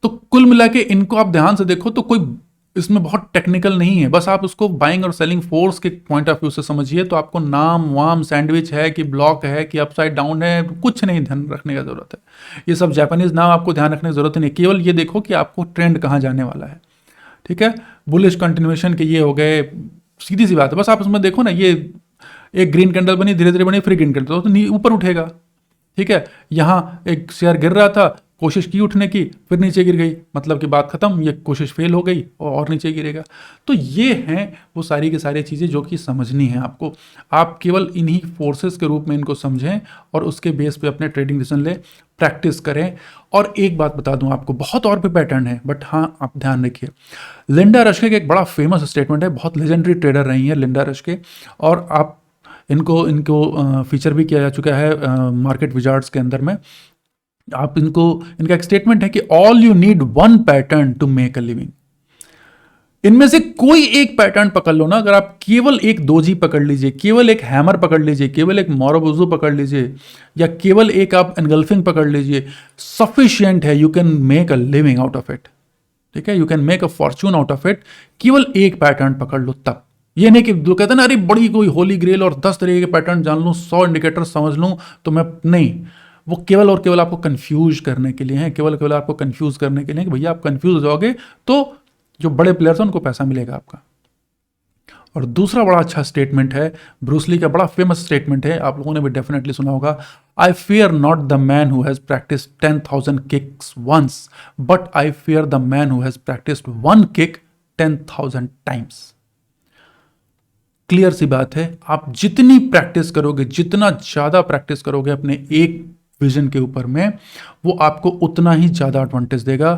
तो कुल मिला के इनको आप ध्यान से देखो तो कोई इसमें बहुत टेक्निकल नहीं है, बस आप उसको बाइंग और सेलिंग फोर्स के पॉइंट ऑफ व्यू से समझिए, तो आपको नाम वाम सैंडविच है कि ब्लॉक है कि अपसाइड डाउन है, कुछ नहीं ध्यान रखने का जरूरत है। ये सब जापानीज नाम आपको ध्यान रखने की जरूरत नहीं, केवल ये देखो कि आपको ट्रेंड कहाँ जाने वाला है, ठीक है। बुलिश कंटिन्यूएशन के ये हो गए, सीधी सी बात है, बस आप उसमें देखो ना, ये एक ग्रीन कैंडल बनी, धीरे धीरे बनी, फिर ग्रीन कैंडल, तो ऊपर उठेगा, ठीक है। यहाँ एक शेयर गिर रहा था, कोशिश की उठने की, फिर नीचे गिर गई, मतलब कि बात खत्म, ये कोशिश फेल हो गई और नीचे गिरेगा। तो ये हैं वो सारी की सारी चीज़ें जो कि समझनी है आपको, आप केवल इन्हीं फोर्सेस के रूप में इनको समझें और उसके बेस पे अपने ट्रेडिंग डिसीजन ले, प्रैक्टिस करें। और एक बात बता दूं आपको, बहुत और भी पैटर्न है, बट हाँ आप ध्यान रखिए, लिंडा रश्के का एक बड़ा फेमस स्टेटमेंट है, बहुत लेजेंडरी ट्रेडर रही है लिंडा रश्के, और आप इनको फीचर भी किया जा चुका है मार्केट विजार्ड्स के अंदर में। आप इनका एक स्टेटमेंट है कि all you need 1 pattern to make a living. इनमें से कोई एक पैटर्न पकड़ लो ना, अगर आप केवल एक दोजी पकड़ लीजिए, केवल एक हैमर पकड़ लीजिए, केवल एक मोरोबुजू पकड़ लीजिए, या केवल एक आप एनगल्फिंग पकड़ लीजिए, सफिशिएंट है, you can make a living out of it, ठीक है, you can make a Fortune out of it. केवल एक पैटर्न पकड़ लो तब, ये नहीं कि जो कहते हैं ना अरे बड़ी कोई होली ग्रेल और 10 तरीके के पैटर्न जान लूँ, 100 इंडिकेटर समझ लूँ तो मैं, नहीं, वो केवल और केवल आपको कंफ्यूज करने के लिए है, केवल आपको कंफ्यूज करने के लिए कि भैया आप कंफ्यूज हो जाओगे तो जो बड़े प्लेयर्स हैं उनको पैसा मिलेगा आपका। और दूसरा बड़ा अच्छा स्टेटमेंट है, ब्रूसली का बड़ा फेमस स्टेटमेंट है, आप लोगों ने भी डेफिनेटली सुना होगा, I fear not the man who has practice 10,000 kicks once, but I fear the man who has practised 1 kick 10,000 times. Clear सी बात है, आप जितनी प्रैक्टिस करोगे, जितना ज्यादा प्रैक्टिस करोगे अपने एक विजन के ऊपर में, वो आपको उतना ही ज्यादा एडवांटेज देगा।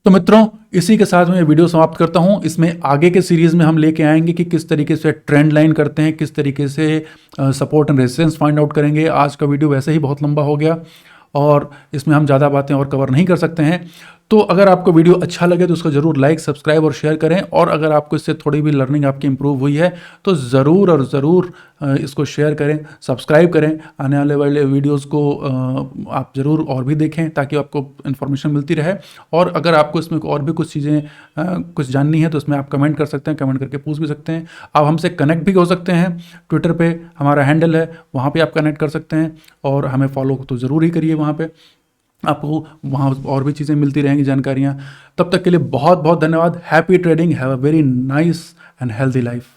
तो मित्रों, इसी के साथ मैं वीडियो समाप्त करता हूं। इसमें आगे के सीरीज में हम लेके आएंगे कि किस तरीके से ट्रेंड लाइन करते हैं, किस तरीके से support and resistance find out करेंगे। आज का वीडियो वैसे ही बहुत लंबा हो गया और इसमें हम ज़्यादा बातें और कवर नहीं कर सकते हैं, तो अगर आपको वीडियो अच्छा लगे तो उसको ज़रूर लाइक, सब्सक्राइब और शेयर करें, और अगर आपको इससे थोड़ी भी लर्निंग आपकी इंप्रूव हुई है तो ज़रूर और ज़रूर इसको शेयर करें, सब्सक्राइब करें। आने वाले वीडियोस को आप ज़रूर और भी देखें ताकि आपको इन्फॉर्मेशन मिलती रहे। और अगर आपको इसमें और भी कुछ चीज़ें कुछ जाननी है तो इसमें आप कमेंट कर सकते हैं, कमेंट करके पूछ भी सकते हैं। आप हमसे कनेक्ट भी हो सकते हैं, ट्विटर पे हमारा हैंडल है, वहाँ पे आप कनेक्ट कर सकते हैं, और हमें फॉलो तो ज़रूर ही करिए वहाँ पे, आपको वहाँ और भी चीज़ें मिलती रहेंगी, जानकारियाँ। तब तक के लिए बहुत बहुत धन्यवाद। Happy trading, have a very nice and healthy life.